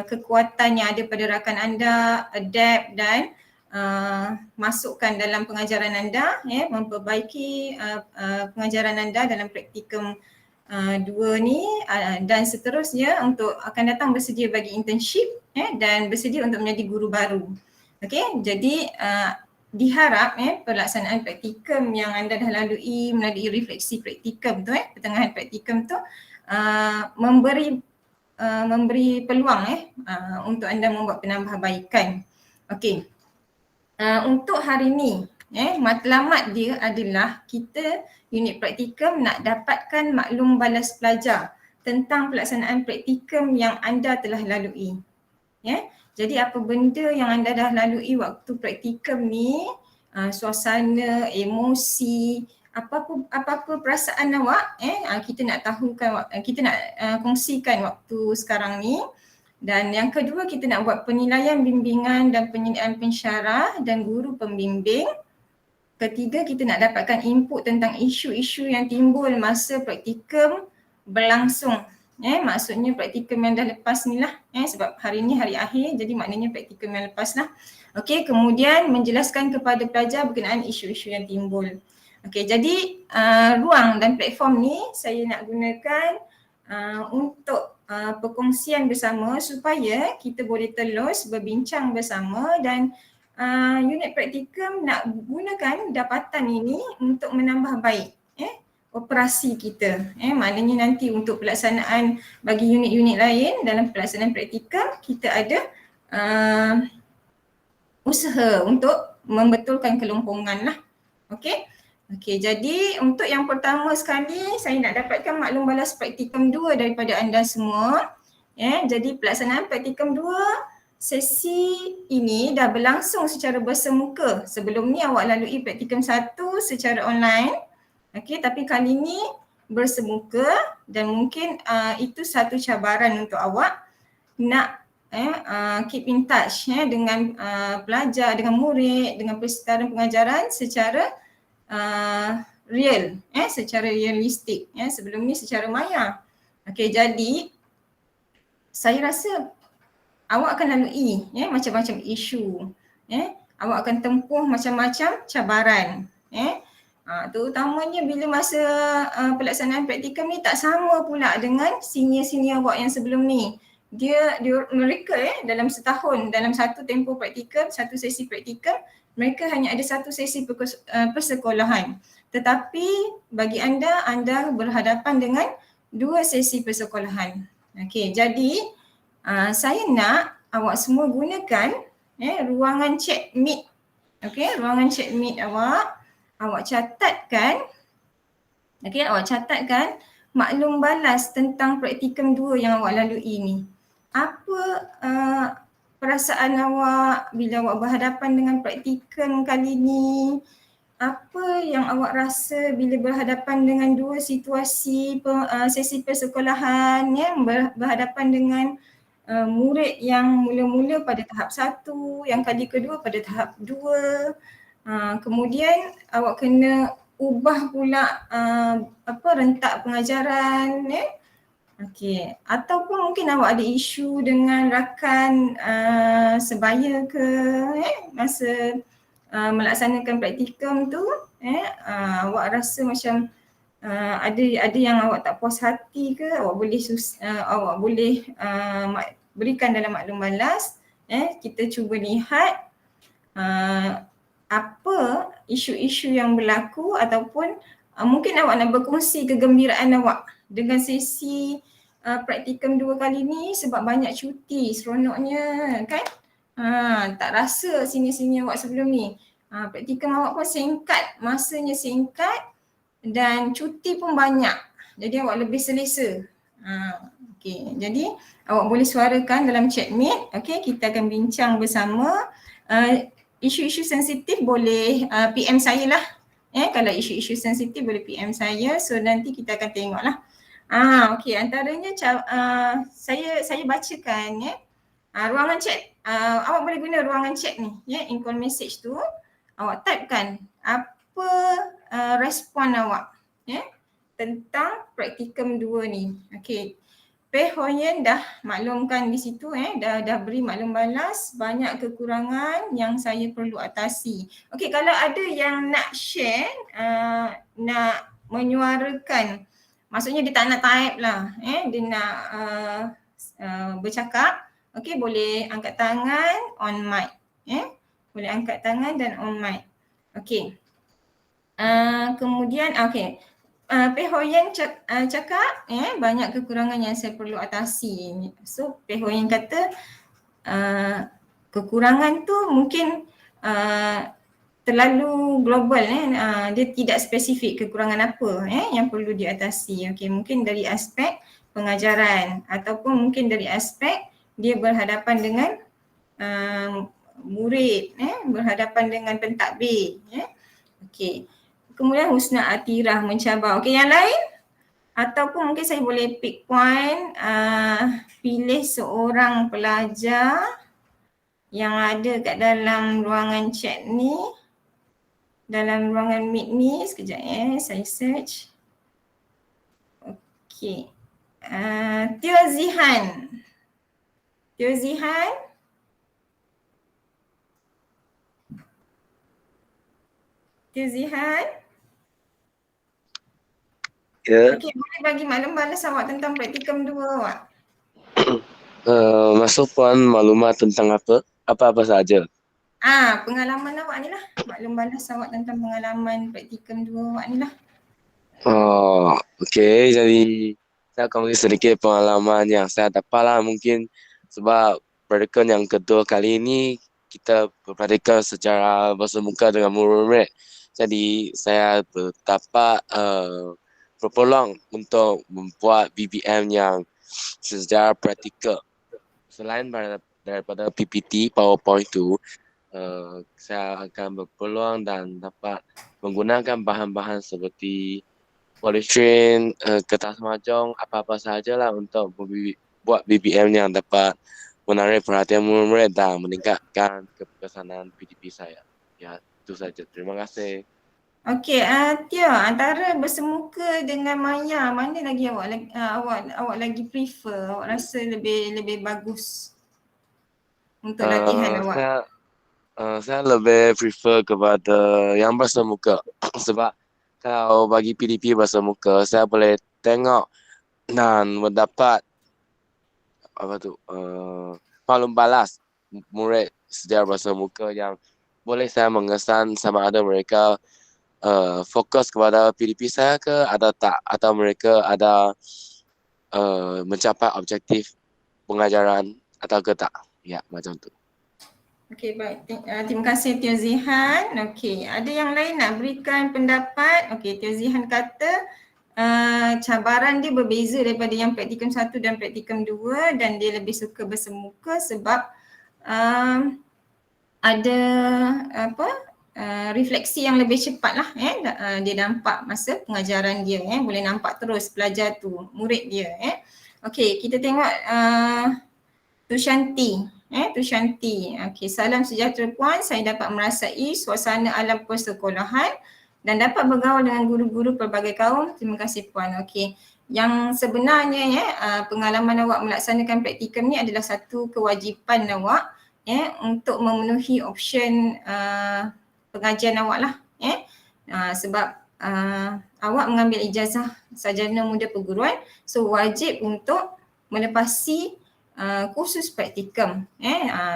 B: kekuatan yang ada pada rakan anda, adapt dan masukkan dalam pengajaran anda, memperbaiki pengajaran anda dalam praktikum 2 ni dan seterusnya untuk akan datang bersedia bagi internship dan bersedia untuk menjadi guru baru. Okey, jadi diharap pelaksanaan praktikum yang anda dah lalui melalui refleksi praktikum tu pertengahan praktikum tu memberi peluang untuk anda membuat penambahbaikan. Okey. Untuk hari ni matlamat dia adalah kita unit praktikum nak dapatkan maklum balas pelajar tentang pelaksanaan praktikum yang anda telah lalui. Jadi apa benda yang anda dah lalui waktu praktikum ni, suasana, emosi, apa-apa perasaan awak, kita nak tahukan, kita nak kongsikan waktu sekarang ni. Dan yang kedua, kita nak buat penilaian bimbingan dan penyediaan pensyarah dan guru pembimbing. Ketiga, kita nak dapatkan input tentang isu-isu yang timbul masa praktikum berlangsung. Maksudnya praktikum yang dah lepas ni lah, sebab hari ni hari akhir, jadi maknanya praktikum yang lepas lah. Okey, kemudian menjelaskan kepada pelajar berkenaan isu-isu yang timbul. Okey, jadi ruang dan platform ni saya nak gunakan untuk perkongsian bersama supaya kita boleh terus berbincang bersama dan unit praktikum nak gunakan dapatan ini untuk menambah baik operasi kita. Maknanya nanti untuk pelaksanaan bagi unit-unit lain dalam pelaksanaan praktikum kita ada usaha untuk membetulkan kelompongan lah. Okey. Okey, jadi untuk yang pertama sekali saya nak dapatkan maklum balas praktikum 2 daripada anda semua. Jadi pelaksanaan praktikum 2 sesi ini dah berlangsung secara bersemuka. Sebelum ni awak lalui praktikum 1 secara online. Okey, tapi kali ni bersemuka dan mungkin itu satu cabaran untuk awak nak keep in touch dengan pelajar, dengan murid, dengan peserta pengajaran secara real, secara realistik. Sebelum ni secara maya. Okey, jadi saya rasa awak akan lalui macam-macam isu. Awak akan tempuh macam-macam cabaran. Terutamanya bila masa pelaksanaan praktikum ni tak sama pula dengan senior-senior awak yang sebelum ni. Mereka dalam setahun, dalam satu tempoh praktikum, satu sesi praktikum, mereka hanya ada satu sesi persekolahan. Tetapi bagi anda berhadapan dengan 2 sesi persekolahan. Okey, jadi saya nak awak semua gunakan ruangan chat meet. Okey, ruangan chat meet awak catatkan, awak catatkan maklum balas tentang praktikum 2 yang awak lalui ni. Apa perasaan awak bila awak berhadapan dengan praktikum kali ni? Apa yang awak rasa bila berhadapan dengan 2 situasi sesi persekolahan, berhadapan dengan murid yang mula-mula pada tahap 1, yang kali kedua pada tahap 2. Kemudian awak kena ubah pula rentak pengajaran. Okey, ataupun mungkin awak ada isu dengan rakan sebaya ke masa melaksanakan praktikum tu, awak rasa macam ada yang awak tak puas hati ke, awak boleh berikan dalam maklum balas. Kita cuba lihat apa isu-isu yang berlaku ataupun mungkin awak nak berkongsi kegembiraan awak dengan sesi praktikum 2 kali ni sebab banyak cuti, seronoknya kan. Tak rasa senior-senior awak sebelum ni. Praktikum awak pun singkat, masanya singkat dan cuti pun banyak. Jadi awak lebih selesa. Okey, jadi awak boleh suarakan dalam chat meet. Okey, kita akan bincang bersama. Isu-isu sensitif boleh PM saya lah. Kalau isu-isu sensitif boleh PM saya. So nanti kita akan tengoklah. Okey, antaranya saya bacakan ruangan chat. Awak boleh guna ruangan chat ni, in call message tu. Awak typekan apa respon awak tentang praktikum 2 ni. Okey. Peh Hoyen dah maklumkan di situ, dah beri maklum balas banyak kekurangan yang saya perlu atasi. Okey, kalau ada yang nak share, nak menyuarakan, maksudnya dia tak nak type lah, dia nak bercakap, okey, boleh angkat tangan on mic. boleh angkat tangan dan on mic. Okey. Kemudian Peh Hoyen cakap banyak kekurangan yang saya perlu atasi. So Peh Hoyen kata kekurangan tu mungkin terlalu global, dia tidak spesifik kekurangan apa yang perlu diatasi. Okey, mungkin dari aspek pengajaran ataupun mungkin dari aspek dia berhadapan dengan murid, berhadapan dengan pentadbir. Okey. Kemudian husna atirah, mencabar. Okey, yang lain? Ataupun mungkin saya boleh pick point, pilih seorang pelajar yang ada kat dalam ruangan chat ni, dalam ruangan meet ni. Sekejap saya search. Okey. Teo Zihan. Teo Zihan. Teo Zihan.
C: Ya.
B: Okey, boleh bagi maklum balas awak tentang praktikum 2 awak?
C: Masuk puan maklumat tentang apa saja.
B: Pengalaman awak ni lah. Maklum balas awak tentang pengalaman praktikum 2 awak ni lah.
C: Okey, jadi saya akan beri sedikit pengalaman yang saya dapat lah, mungkin sebab praktikum yang kedua kali ini kita berpraktikum secara bersemuka dengan murid-murid. Jadi saya dapat berpeluang untuk membuat BBM yang secara praktikal. Selain daripada PPT, PowerPoint itu, saya akan berpeluang dan dapat menggunakan bahan-bahan seperti polytrin, kertas mahjong, apa-apa sahajalah untuk buat BBM yang dapat menarik perhatian murid dan meningkatkan kepesanan PDP saya. Ya, itu saja. Terima kasih.
B: Okey, Tio, antara bersemuka dengan maya, mana lagi awak lagi prefer? Awak rasa lebih bagus untuk latihan awak?
C: Saya lebih prefer kepada yang bersemuka sebab kalau bagi PDP bersemuka, saya boleh tengok dan mendapat maklum balas murid secara bersemuka yang boleh saya mengesan sama ada mereka fokus kepada PDP saya ke atau tak, atau mereka ada mencapai objektif pengajaran atau ke tak. Ya, macam tu.
B: Okey, baik. Terima kasih Tio Zihan. Okey, ada yang lain nak berikan pendapat? Okey, Tio Zihan kata cabaran dia berbeza daripada yang praktikum 1 dan praktikum 2 dan dia lebih suka bersemuka sebab ada refleksi yang lebih cepat lah. Dia nampak masa pengajaran dia, boleh nampak terus pelajar tu, murid dia. Okey, kita tengok Tushanti. Tushanti. Okey, salam sejahtera puan. Saya dapat merasai suasana alam persekolahan dan dapat bergaul dengan guru-guru pelbagai kaum. Terima kasih puan. Okey. Yang sebenarnya pengalaman awak melaksanakan praktikum ni adalah satu kewajipan awak untuk memenuhi option pengajian awak lah. Sebab awak mengambil ijazah sarjana muda perguruan, so wajib untuk melepasi kursus praktikum.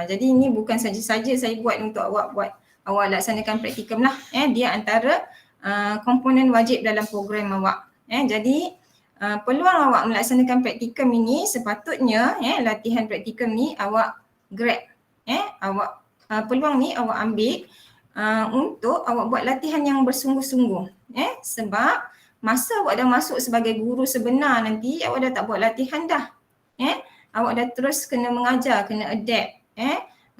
B: Jadi ini bukan saja-saja saya buat untuk awak laksanakan praktikum lah. Dia antara komponen wajib dalam program awak. Jadi peluang awak melaksanakan praktikum ini sepatutnya latihan praktikum ni awak grab. Peluang ni awak ambil untuk awak buat latihan yang bersungguh-sungguh. Sebab masa awak dah masuk sebagai guru sebenar nanti, awak dah tak buat latihan dah. Awak dah terus kena mengajar, kena adapt.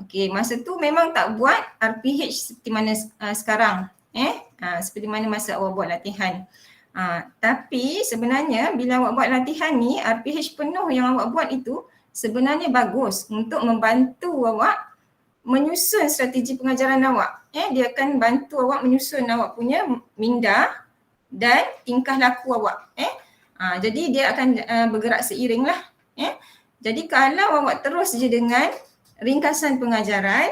B: Okey, masa tu memang tak buat RPH seperti mana sekarang. Seperti mana masa awak buat latihan. Tapi sebenarnya bila awak buat latihan ni, RPH penuh yang awak buat itu sebenarnya bagus untuk membantu awak menyusun strategi pengajaran awak. Dia akan bantu awak menyusun awak punya minda dan tingkah laku awak. Jadi dia akan bergerak seiring lah. Jadi kalau awak terus je dengan ringkasan pengajaran,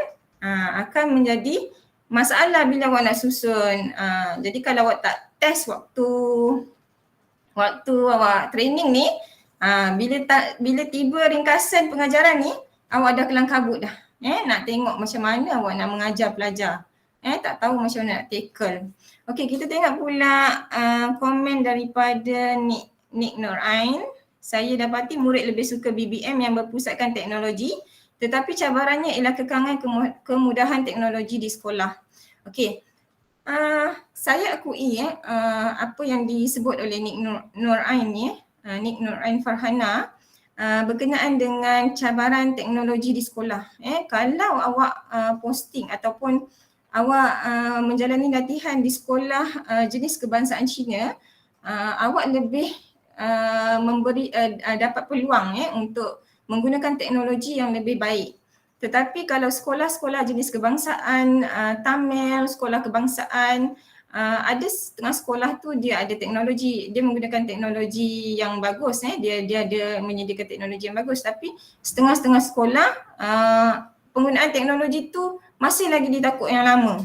B: akan menjadi masalah bila awak nak susun. Jadi kalau awak tak test waktu awak training ni, bila tiba ringkasan pengajaran ni, awak dah kelang kabut dah. Nak tengok macam mana awak nak mengajar pelajar. Tak tahu macam mana nak tackle. Okey, kita tengok pula komen daripada Nick Nurain. Saya dapati murid lebih suka BBM yang berpusatkan teknologi, tetapi cabarannya ialah kekangan kemudahan teknologi di sekolah. Okey, saya akui apa yang disebut oleh Nick Nurain ni, Nick Nurain Farhana, berkenaan dengan cabaran teknologi di sekolah. Kalau awak posting ataupun awak menjalani latihan di sekolah jenis kebangsaan Cina, awak lebih dapat peluang untuk menggunakan teknologi yang lebih baik. Tetapi kalau sekolah-sekolah jenis kebangsaan Tamil, sekolah kebangsaan, ada setengah sekolah tu dia ada teknologi, dia menggunakan teknologi yang bagus, dia ada menyediakan teknologi yang bagus, tapi setengah-setengah sekolah penggunaan teknologi tu masih lagi di takuk yang lama,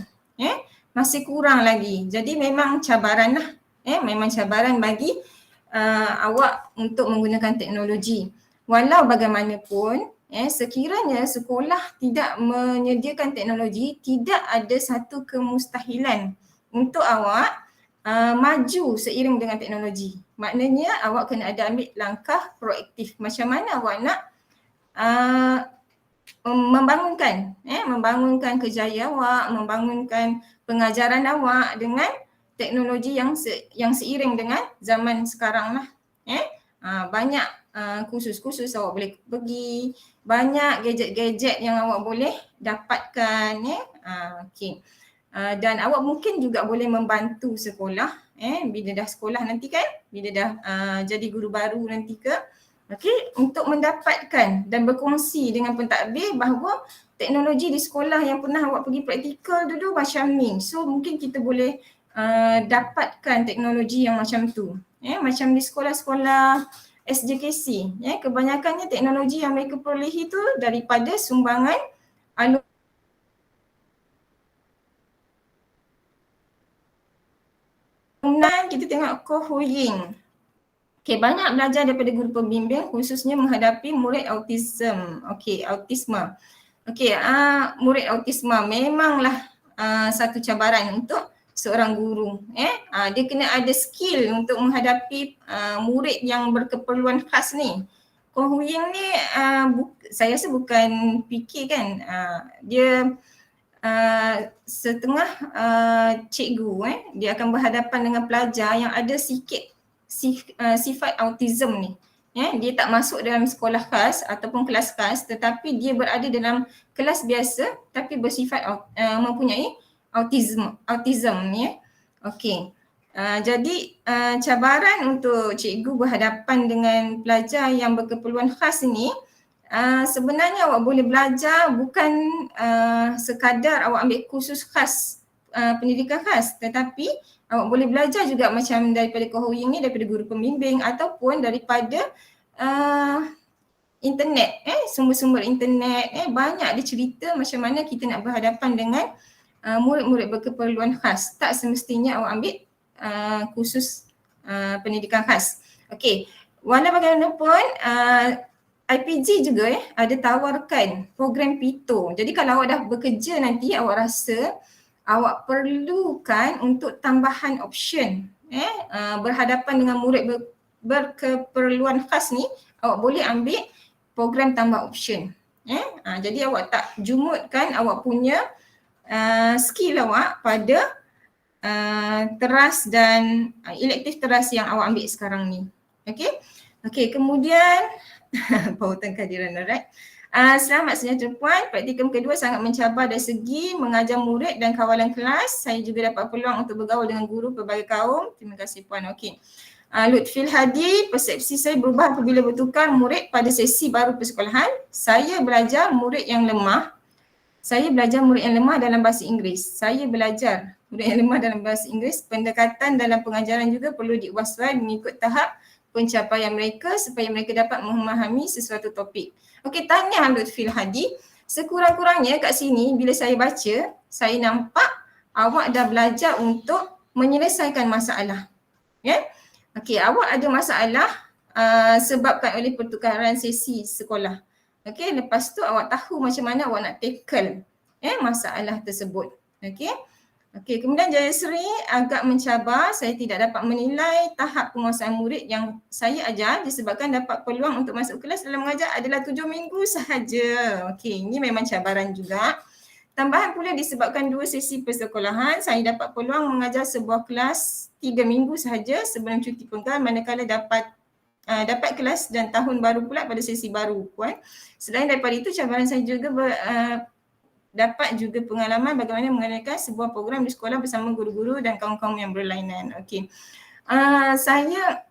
B: masih kurang lagi. Jadi memang cabaran lah, memang cabaran bagi awak untuk menggunakan teknologi. Walau bagaimanapun, sekiranya sekolah tidak menyediakan teknologi, tidak ada satu kemustahilan untuk awak maju seiring dengan teknologi. Maknanya awak kena ada ambil langkah proaktif. Macam mana awak nak membangunkan kerjaya awak, membangunkan pengajaran awak dengan teknologi yang seiring dengan zaman sekarang lah. Banyak kursus-kursus awak boleh pergi, banyak gadget-gadget yang awak boleh dapatkan. Okay. Dan awak mungkin juga boleh membantu sekolah bila dah sekolah nanti kan, bila dah jadi guru baru nanti ke, okay, untuk mendapatkan dan berkongsi dengan pentadbir bahawa teknologi di sekolah yang pernah awak pergi praktikal dulu macam ni. So mungkin kita boleh dapatkan teknologi yang macam tu. Macam di sekolah-sekolah SJKC, kebanyakannya teknologi yang mereka perolehi tu daripada sumbangan alumni. Kita tengok Ko Hu Ying. Okay, banyak belajar daripada guru pembimbing khususnya menghadapi murid autism. Okay, autisma. Okay, murid autisma memanglah satu cabaran untuk seorang guru. Dia kena ada skill untuk menghadapi murid yang berkeperluan khas ni. Ko Hu Ying ni saya rasa bukan fikir kan, dia setengah cikgu, dia akan berhadapan dengan pelajar yang ada sikit sifat autism ni. Dia tak masuk dalam sekolah khas ataupun kelas khas, tetapi dia berada dalam kelas biasa tapi bersifat mempunyai autism ni. Okey. Jadi cabaran untuk cikgu berhadapan dengan pelajar yang berkeperluan khas ni, sebenarnya awak boleh belajar bukan sekadar awak ambil kursus khas, pendidikan khas, tetapi awak boleh belajar juga macam daripada Ko Hu Ying ni, daripada guru pembimbing ataupun daripada internet, sumber-sumber internet. Banyak dia cerita macam mana kita nak berhadapan dengan murid-murid berkeperluan khas. Tak semestinya awak ambil kursus pendidikan khas. Okey, walau bagaimanapun IPG juga ada tawarkan program PITO. Jadi kalau awak dah bekerja nanti, awak rasa awak perlukan untuk tambahan option, berhadapan dengan murid berkeperluan khas ni, awak boleh ambil program tambah option. Jadi awak tak jumutkan awak punya skill awak pada teras dan elektif teras yang awak ambil sekarang ni. Okey, kemudian pautan kehadiran, alright. Selamat sejahtera Puan. Praktikum kedua sangat mencabar dari segi mengajar murid dan kawalan kelas. Saya juga dapat peluang untuk bergaul dengan guru pelbagai kaum. Terima kasih Puan. Okey. Lutfil Hadi, persepsi saya berubah apabila bertukar murid pada sesi baru persekolahan. Saya belajar murid yang lemah dalam bahasa Inggeris. Pendekatan dalam pengajaran juga perlu diuasai mengikut tahap pencapaian mereka supaya mereka dapat memahami sesuatu topik. Okey, tanya Lutfil Hadi, sekurang-kurangnya kat sini bila saya baca, saya nampak awak dah belajar untuk menyelesaikan masalah. Okey, awak ada masalah sebabkan oleh pertukaran sesi sekolah. Okey, lepas tu awak tahu macam mana awak nak tackle masalah tersebut. Okey. Okey, kemudian Jayasri agak mencabar, saya tidak dapat menilai tahap penguasaan murid yang saya ajar disebabkan dapat peluang untuk masuk kelas dalam mengajar adalah 7 minggu sahaja. Okey, ini memang cabaran juga. Tambahan pula disebabkan 2 sesi persekolahan, saya dapat peluang mengajar sebuah kelas 3 minggu sahaja sebelum cuti penggal, manakala dapat kelas dan tahun baru pula pada sesi baru. Selain daripada itu, cabaran saya juga dapat juga pengalaman bagaimana mengadakan sebuah program di sekolah bersama guru-guru dan kaum-kaum yang berlainan. Okey. Saya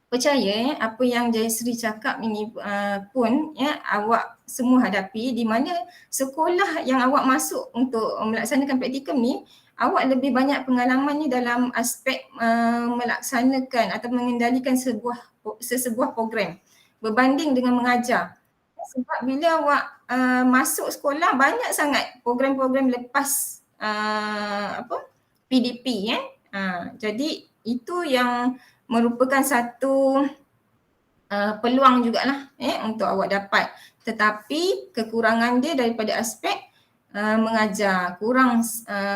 B: percaya apa yang Jayasri cakap ini pun awak semua hadapi, di mana sekolah yang awak masuk untuk melaksanakan praktikum ni, awak lebih banyak pengalaman ni dalam aspek melaksanakan atau mengendalikan sebuah program berbanding dengan mengajar. Sebab bila awak masuk sekolah, banyak sangat program-program lepas PDP jadi itu yang merupakan satu peluang jugalah untuk awak dapat. Tetapi kekurangan dia daripada aspek mengajar, kurang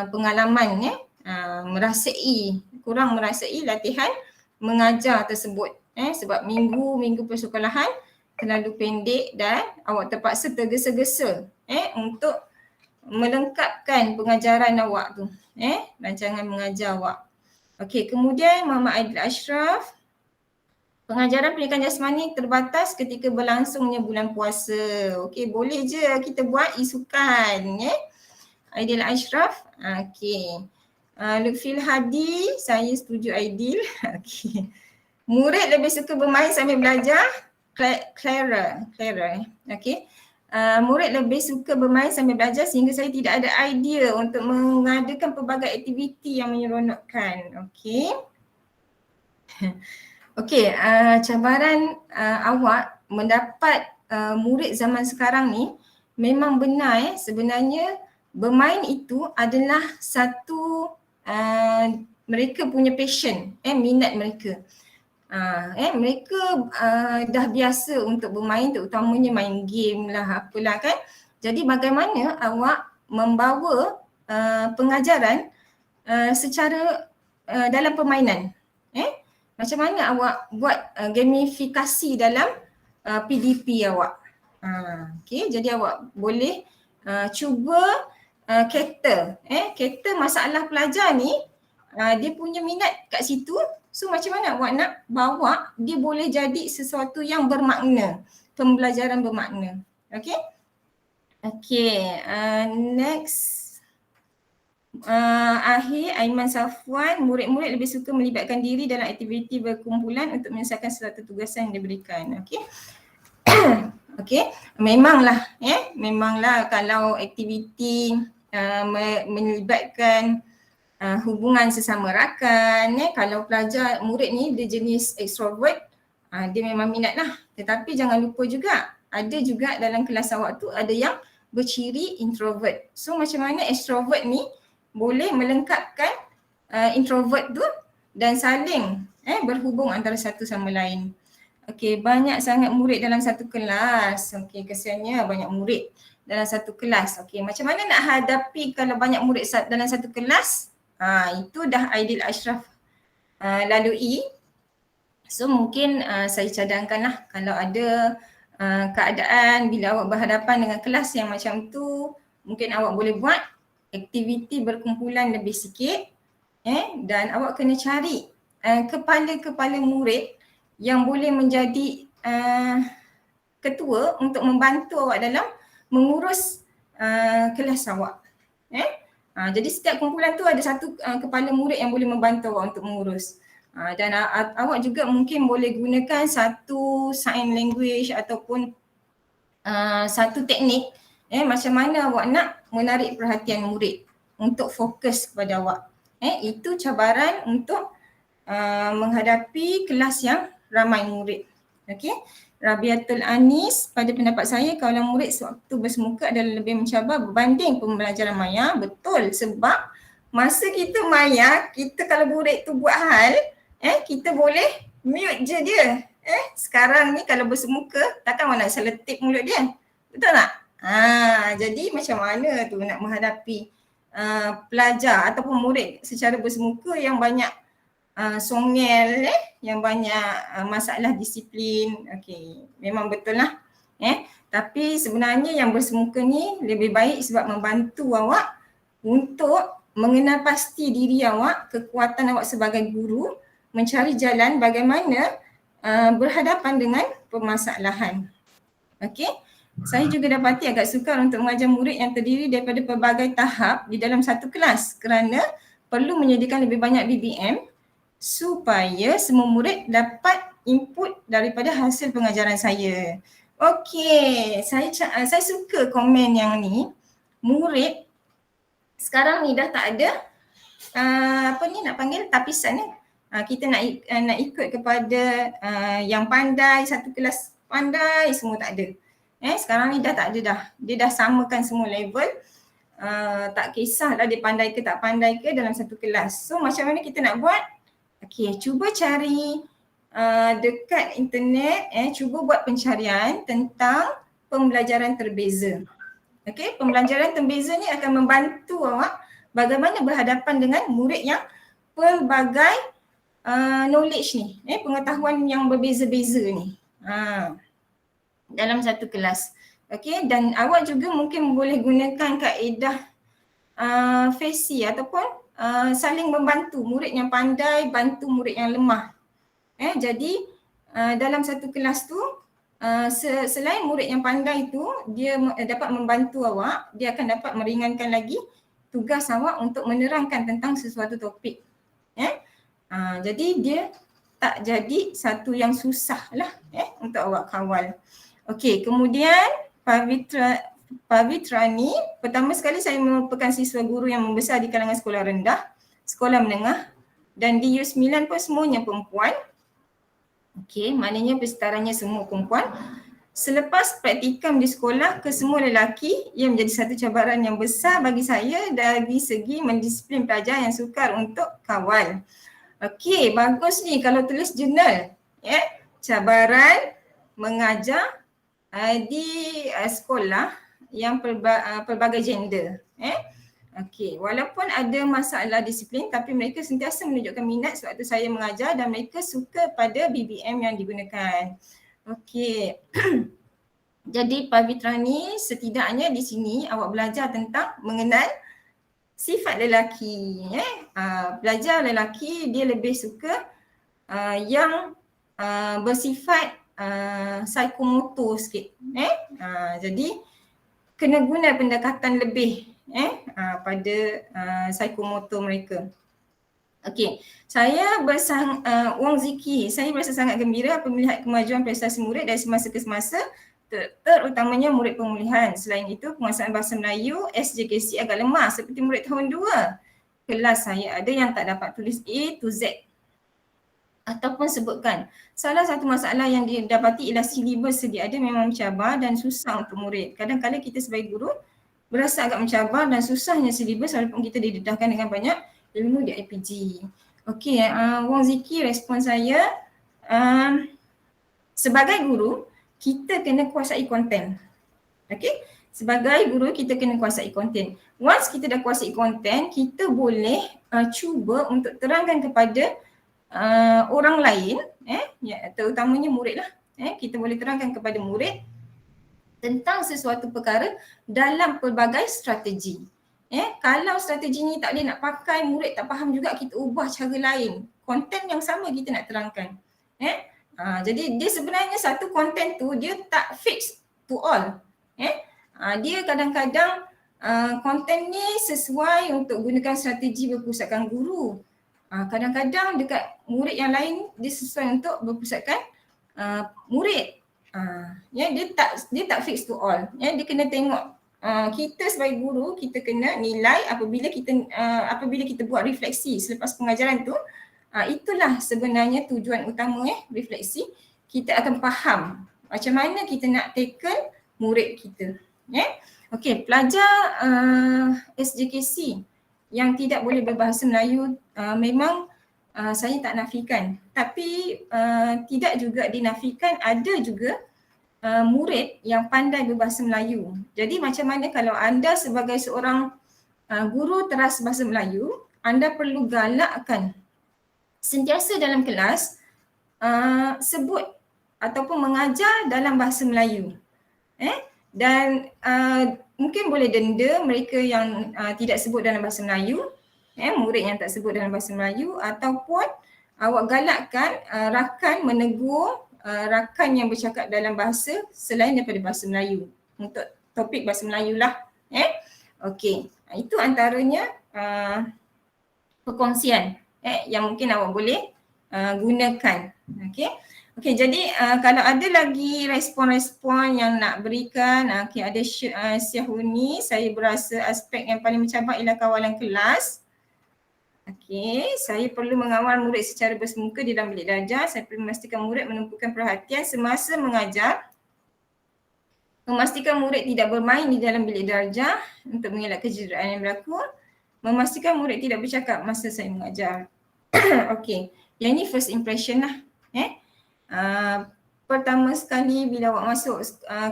B: pengalaman kurang merasai latihan mengajar tersebut sebab minggu persekolahan terlalu pendek dan awak terpaksa tergesa-gesa untuk melengkapkan pengajaran awak tu, rancangan mengajar awak. Okey, kemudian Muhammad Aidil Ashraf, pengajaran pendidikan jasmani terbatas ketika berlangsungnya bulan puasa. Okey, boleh je kita buat isukan Aidil Ashraf. Okey. Lutfil Hadi, saya setuju Aidil. Okey. Murid lebih suka bermain sambil belajar. Clara. Okey. Murid lebih suka bermain sambil belajar sehingga saya tidak ada idea untuk mengadakan pelbagai aktiviti yang menyeronokkan. Okey. Okey, cabaran awak mendapat murid zaman sekarang ni memang benar sebenarnya bermain itu adalah satu mereka punya passion, minat mereka. Mereka dah biasa untuk bermain, terutamanya main game lah apalah kan. Jadi bagaimana awak membawa pengajaran secara dalam permainan, macam mana awak buat gamifikasi dalam PDP awak. Okay, jadi awak boleh cuba cater masalah pelajar ni, dia punya minat kat situ. So macam mana awak nak bawa dia boleh jadi sesuatu yang bermakna, pembelajaran bermakna. Okay. Okay, next. Akhir Aiman Safwan, murid-murid lebih suka melibatkan diri dalam aktiviti berkumpulan untuk menyelesaikan suatu tugasan yang diberikan. Okay. Okay, memanglah kalau aktiviti melibatkan hubungan sesama rakan, kalau pelajar murid ni dia jenis extrovert, dia memang minat lah. Tetapi jangan lupa juga ada juga dalam kelas awak tu ada yang berciri introvert. So macam mana extrovert ni boleh melengkapkan introvert tu dan saling berhubung antara satu sama lain. Okey, banyak sangat murid dalam satu kelas. Okey, kesiannya banyak murid dalam satu kelas. Okey, macam mana nak hadapi kalau banyak murid dalam satu kelas? Itu dah Aidil Ashraf lalui. So mungkin saya cadangkanlah kalau ada keadaan bila awak berhadapan dengan kelas yang macam tu, mungkin awak boleh buat aktiviti berkumpulan lebih sikit dan awak kena cari kepala-kepala murid yang boleh menjadi ketua untuk membantu awak dalam mengurus kelas awak. Jadi setiap kumpulan tu ada satu kepala murid yang boleh membantu awak untuk mengurus. Dan awak juga mungkin boleh gunakan satu sign language ataupun satu teknik macam mana awak nak menarik perhatian murid untuk fokus kepada awak. Itu cabaran untuk menghadapi kelas yang ramai murid. Okey. Rabiatul Anis, pada pendapat saya kawalan murid sewaktu bersemuka adalah lebih mencabar berbanding pembelajaran maya. Betul, sebab masa kita maya, kita kalau murid tu buat hal, kita boleh mute je dia. Sekarang ni kalau bersemuka takkan awak nak seletip mulut dia. Betul tak? Jadi macam mana tu nak menghadapi pelajar ataupun murid secara bersemuka yang banyak songel, yang banyak masalah disiplin. Okey, memang betul lah. Tapi sebenarnya yang bersemuka ni lebih baik sebab membantu awak untuk mengenal pasti diri awak, kekuatan awak sebagai guru, mencari jalan bagaimana berhadapan dengan permasalahan. Okey, saya juga dapati agak sukar untuk mengajar murid yang terdiri daripada pelbagai tahap di dalam satu kelas kerana perlu menyediakan lebih banyak BBM supaya semua murid dapat input daripada hasil pengajaran saya. Okey, saya suka komen yang ni. Murid sekarang ni dah tak ada nak panggil tapisan ni. Kita nak ikut kepada yang pandai, satu kelas pandai, semua tak ada. Sekarang ni dah tak ada dah. Dia dah samakan semua level. Tak kisahlah dia pandai ke tak pandai ke dalam satu kelas. So macam mana kita nak buat? Okey, cuba cari dekat internet, cuba buat pencarian tentang pembelajaran terbeza. Okey, pembelajaran terbeza ni akan membantu awak bagaimana berhadapan dengan murid yang pelbagai knowledge ni, pengetahuan yang berbeza-beza ni dalam satu kelas. Okey, dan awak juga mungkin boleh gunakan kaedah FACI ataupun saling membantu, murid yang pandai bantu murid yang lemah. Jadi dalam satu kelas tu selain murid yang pandai tu dia dapat membantu awak, dia akan dapat meringankan lagi tugas awak untuk menerangkan tentang sesuatu topik. Jadi dia tak jadi satu yang susah lah untuk awak kawal. Okey, kemudian Pavitra ni pertama sekali saya merupakan siswa guru yang membesar di kalangan sekolah rendah, sekolah menengah dan di U9 pun semuanya perempuan. Okey, maknanya pesetaranya semua perempuan. Selepas praktikum di sekolah ke semua lelaki, ia menjadi satu cabaran yang besar bagi saya dari segi mendisiplin pelajar yang sukar untuk kawal. Okey, bagus ni kalau tulis jurnal. Cabaran mengajar di sekolah yang pelbagai gender. Okey, walaupun ada masalah disiplin tapi mereka sentiasa menunjukkan minat sewaktu saya mengajar dan mereka suka pada BBM yang digunakan. Okey. Jadi Pavitra ni setidaknya di sini awak belajar tentang mengenal sifat lelaki. Belajar lelaki dia lebih suka yang bersifat psikomotor sikit. Jadi kena guna pendekatan lebih pada psikomotor mereka. Okey, saya Wong Ziki, saya berasa sangat gembira apabila melihat kemajuan prestasi murid dari semasa ke semasa, terutamanya murid pemulihan. Selain itu, penguasaan bahasa Melayu SJKC agak lemah seperti murid tahun 2. Kelas saya ada yang tak dapat tulis A to Z ataupun sebutkan. Salah satu masalah yang didapati ialah silibus sedia ada memang mencabar dan susah untuk murid. Kadang-kadang kita sebagai guru berasa agak mencabar dan susahnya silibus walaupun kita didedahkan dengan banyak ilmu di IPG. Okey, Wong Ziki respon saya, sebagai guru kita kena kuasai konten. Okey, sebagai guru kita kena kuasai konten. Once kita dah kuasai konten, kita boleh cuba untuk terangkan kepada orang lain, terutamanya murid lah. Kita boleh terangkan kepada murid tentang sesuatu perkara dalam pelbagai strategi. Kalau strategi ni tak boleh nak pakai, murid tak faham juga, kita ubah cara lain. Konten yang sama kita nak terangkan. Jadi dia sebenarnya satu konten tu dia tak fix to all. Dia kadang-kadang konten ni sesuai untuk gunakan strategi berpusatkan guru. Kadang-kadang dekat murid yang lain dia sesuai untuk berpusatkan murid. Dia tak fix to all. Dia kena tengok. Kita sebagai guru kita kena nilai apabila kita buat refleksi selepas pengajaran tu, itulah sebenarnya tujuan utama refleksi. Kita akan faham macam mana kita nak tackle murid kita. Okey, pelajar SJKC yang tidak boleh berbahasa Melayu memang saya tak nafikan. Tapi tidak juga dinafikan ada juga murid yang pandai berbahasa Melayu. Jadi macam mana kalau anda sebagai seorang guru teras bahasa Melayu, anda perlu galakkan sentiasa dalam kelas sebut ataupun mengajar dalam bahasa Melayu. Dan mungkin boleh denda mereka yang tidak sebut dalam bahasa Melayu, murid yang tak sebut dalam bahasa Melayu, ataupun awak galakkan rakan menegur rakan yang bercakap dalam bahasa selain daripada bahasa Melayu untuk topik bahasa Melayu lah. Okey, itu antaranya perkongsian yang mungkin awak boleh gunakan. Okey, jadi kalau ada lagi respon-respon yang nak berikan, okey, ada Syahuni, saya berasa aspek yang paling mencabar ialah kawalan kelas. Okey, saya perlu mengawal murid secara bersemuka di dalam bilik darjah. Saya perlu memastikan murid menumpukan perhatian semasa mengajar. Memastikan murid tidak bermain di dalam bilik darjah untuk mengelak kecederaan yang berlaku. Memastikan murid tidak bercakap masa saya mengajar. Okey, yang ini first impression lah. Pertama sekali bila awak masuk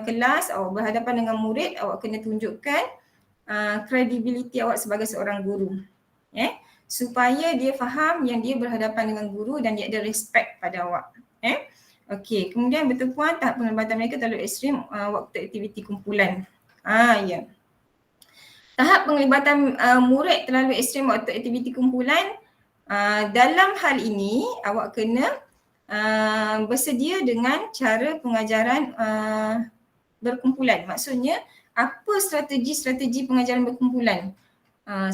B: kelas, awak berhadapan dengan murid, awak kena tunjukkan kredibiliti awak sebagai seorang guru. Supaya dia faham yang dia berhadapan dengan guru dan dia ada respect pada awak. Okey, kemudian betul puan tahap penglibatan mereka terlalu ekstrim waktu aktiviti kumpulan. Ya. Tahap penglibatan murid terlalu ekstrim waktu aktiviti kumpulan. Dalam hal ini awak kena bersedia dengan cara pengajaran berkumpulan. Maksudnya apa strategi-strategi pengajaran berkumpulan?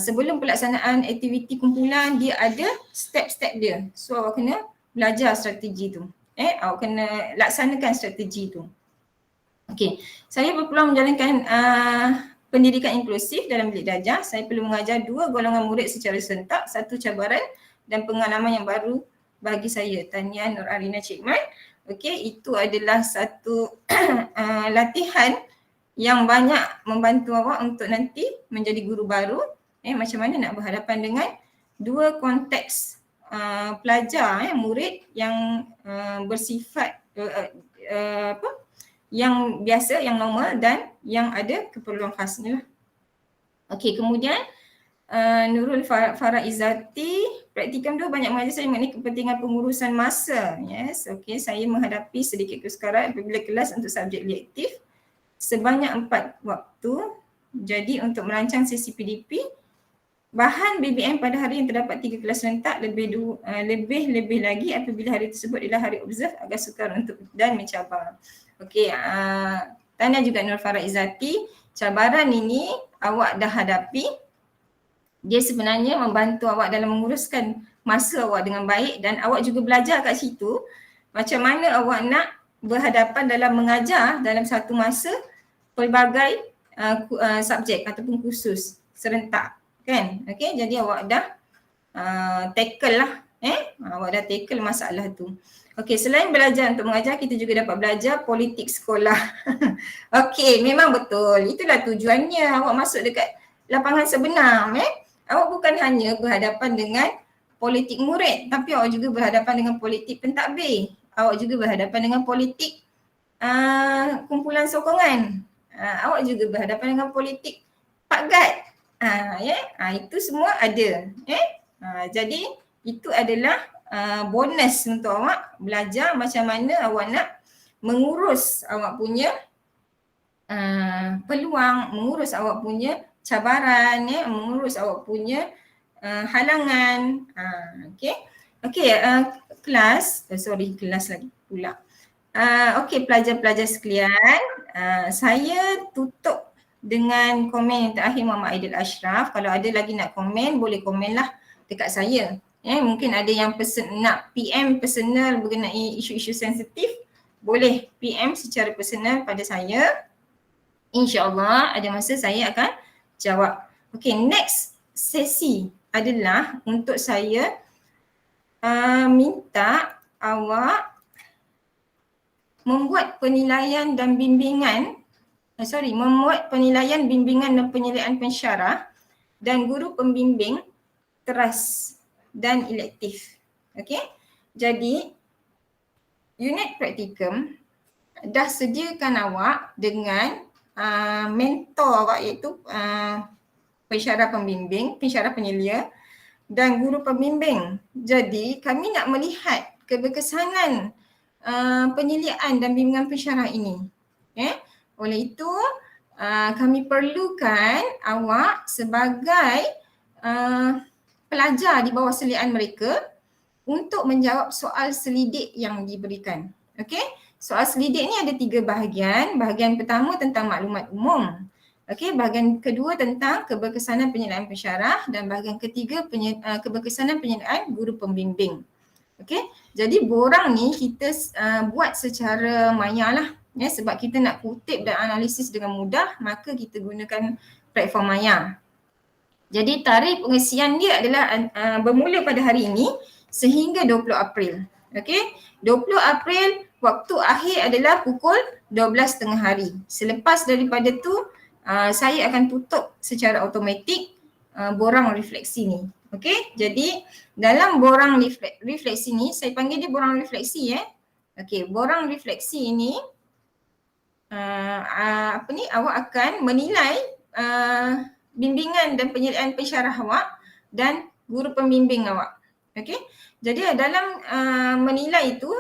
B: Sebelum pelaksanaan aktiviti kumpulan dia ada step-step dia. So awak kena belajar strategi tu. Awak kena laksanakan strategi tu. Okey, saya berpeluang menjalankan pendidikan inklusif dalam bilik darjah. Saya perlu mengajar 2 golongan murid secara serentak, 1 cabaran dan pengalaman yang baru bagi saya. Tahniah Nur Arina Cikman. Okey, itu adalah satu latihan yang banyak membantu awak untuk nanti menjadi guru baru. Macam mana nak berhadapan dengan 2 konteks pelajar, murid yang bersifat yang biasa, yang normal dan yang ada keperluan khasnya lah. Okey, kemudian Nurul Faraizati, praktikum 2 banyak mengajar saya mengenai kepentingan pengurusan masa. Yes, okey, saya menghadapi sedikit kesukaran apabila kelas untuk subjek elektif sebanyak 4 waktu. Jadi untuk merancang sesi PDP, bahan BBM pada hari yang terdapat 3 kelas rentak lebih lagi apabila hari tersebut adalah hari observe agak sukar untuk dan mencabar. Okey, tanya juga Nur Faraizati, cabaran ini awak dah hadapi. Dia sebenarnya membantu awak dalam menguruskan masa awak dengan baik dan awak juga belajar kat situ macam mana awak nak berhadapan dalam mengajar dalam satu masa pelbagai subjek ataupun kursus serentak. Kan? Okay, jadi awak dah tackle lah. Awak dah tackle masalah tu. Okay, selain belajar untuk mengajar, kita juga dapat belajar politik sekolah. Okay, memang betul. Itulah tujuannya awak masuk dekat lapangan sebenar. Awak bukan hanya berhadapan dengan politik murid, tapi awak juga berhadapan dengan politik pentadbir. Awak juga berhadapan dengan politik kumpulan sokongan. Awak juga berhadapan dengan politik Pak Gad. Itu semua ada. Jadi itu adalah bonus untuk awak belajar macam mana awak nak mengurus awak punya peluang, mengurus awak punya cabaran, mengurus awak punya halangan. Kelas lagi pula. Pelajar-pelajar sekalian, saya tutup dengan komen yang terakhir Muhammad Aidil Ashraf. Kalau ada lagi nak komen, boleh komen lah dekat saya. Mungkin ada yang nak PM personal mengenai isu-isu sensitif, boleh PM secara personal pada saya. InsyaAllah ada masa saya akan jawab. Next sesi adalah untuk saya minta awak membuat penilaian dan bimbingan membuat penilaian bimbingan dan penyelidikan pensyarah dan guru pembimbing teras dan elektif. Okey. Jadi unit praktikum dah sediakan awak dengan mentor awak iaitu pensyarah pembimbing, pensyarah penyelia dan guru pembimbing. Jadi kami nak melihat keberkesanan penyeliaan dan bimbingan pensyarah ini. Oleh itu kami perlukan awak sebagai pelajar di bawah seliaan mereka untuk menjawab soal selidik yang diberikan. Okey, soal selidik ni ada 3 bahagian. Bahagian pertama tentang maklumat umum. Okey, bahagian kedua tentang keberkesanan penyeliaan pensyarah dan bahagian ketiga keberkesanan penyeliaan guru pembimbing. Okey, jadi borang ni kita buat secara maya lah, sebab kita nak kutip dan analisis dengan mudah, maka kita gunakan platform maya. Jadi tarikh pengisian dia adalah bermula pada hari ini sehingga 20 April. Okey, 20 April waktu akhir adalah pukul 12.30 hari. Selepas daripada tu saya akan tutup secara automatik borang refleksi ni. Okey, jadi dalam borang refleksi ni, saya panggil dia borang refleksi Okey, borang refleksi ini awak akan menilai bimbingan dan penyelidikan pensyarah awak dan guru pembimbing awak. Okey, jadi dalam menilai itu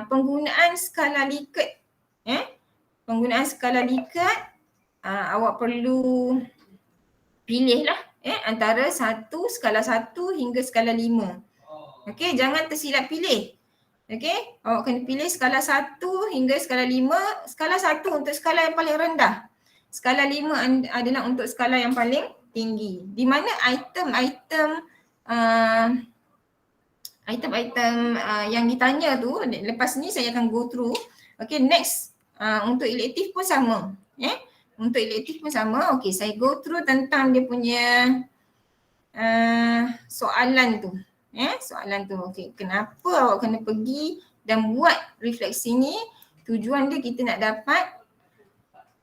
B: penggunaan skala Likert. Penggunaan skala Likert awak perlu pilih lah antara skala 1 hingga skala 5. Okey, jangan tersilap pilih. Okey, awak kena pilih skala 1 hingga skala 5. Skala 1 untuk skala yang paling rendah. Skala 5 adalah untuk skala yang paling tinggi. Di mana item-item yang ditanya tu, lepas ni saya akan go through. Okey, next untuk elektif pun sama. Untuk elektif pun sama. Okey, saya go through tentang dia punya soalan tu. Soalan tu. Okey, kenapa awak kena pergi dan buat refleksi ni? Tujuan dia kita nak dapat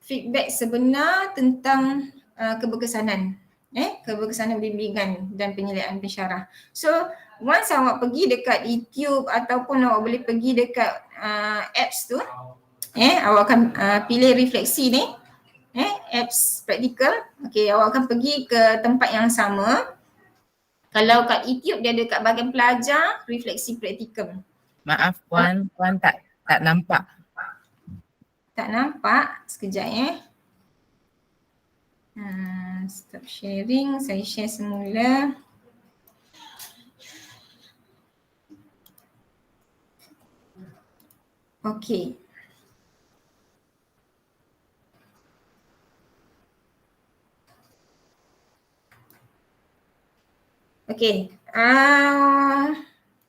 B: feedback sebenar tentang keberkesanan. Keberkesanan bimbingan dan penyelidikan pensyarah. So, once awak pergi dekat YouTube ataupun awak boleh pergi dekat apps tu, awak akan pilih refleksi ni. Apps praktikal. Okey, awak akan pergi ke tempat yang sama. Kalau kat YouTube dia ada kat bahagian pelajar, refleksi praktikum.
D: Maaf Puan tak nampak.
B: Tak nampak? Sekejap stop sharing, saya share semula. Okey. Okey,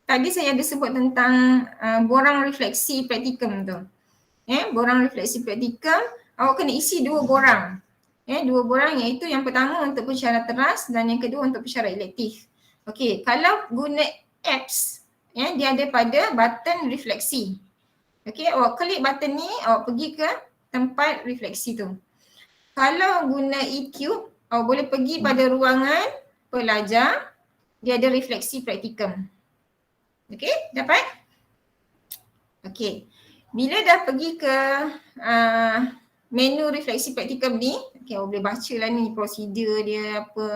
B: tadi saya ada sebut tentang borang refleksi praktikum tu. Borang refleksi praktikum, awak kena isi 2 borang. 2 borang iaitu yang pertama untuk pensyarah teras dan yang kedua untuk pensyarah elektif. Okey, kalau guna apps, dia ada pada button refleksi. Okey, awak klik button ni, awak pergi ke tempat refleksi tu. Kalau guna eCube, awak boleh pergi pada ruangan pelajar. Dia ada refleksi praktikum. Okey, dapat? Okey. Bila dah pergi ke menu refleksi praktikum ni, okey, awak boleh baca lah ni prosedur dia apa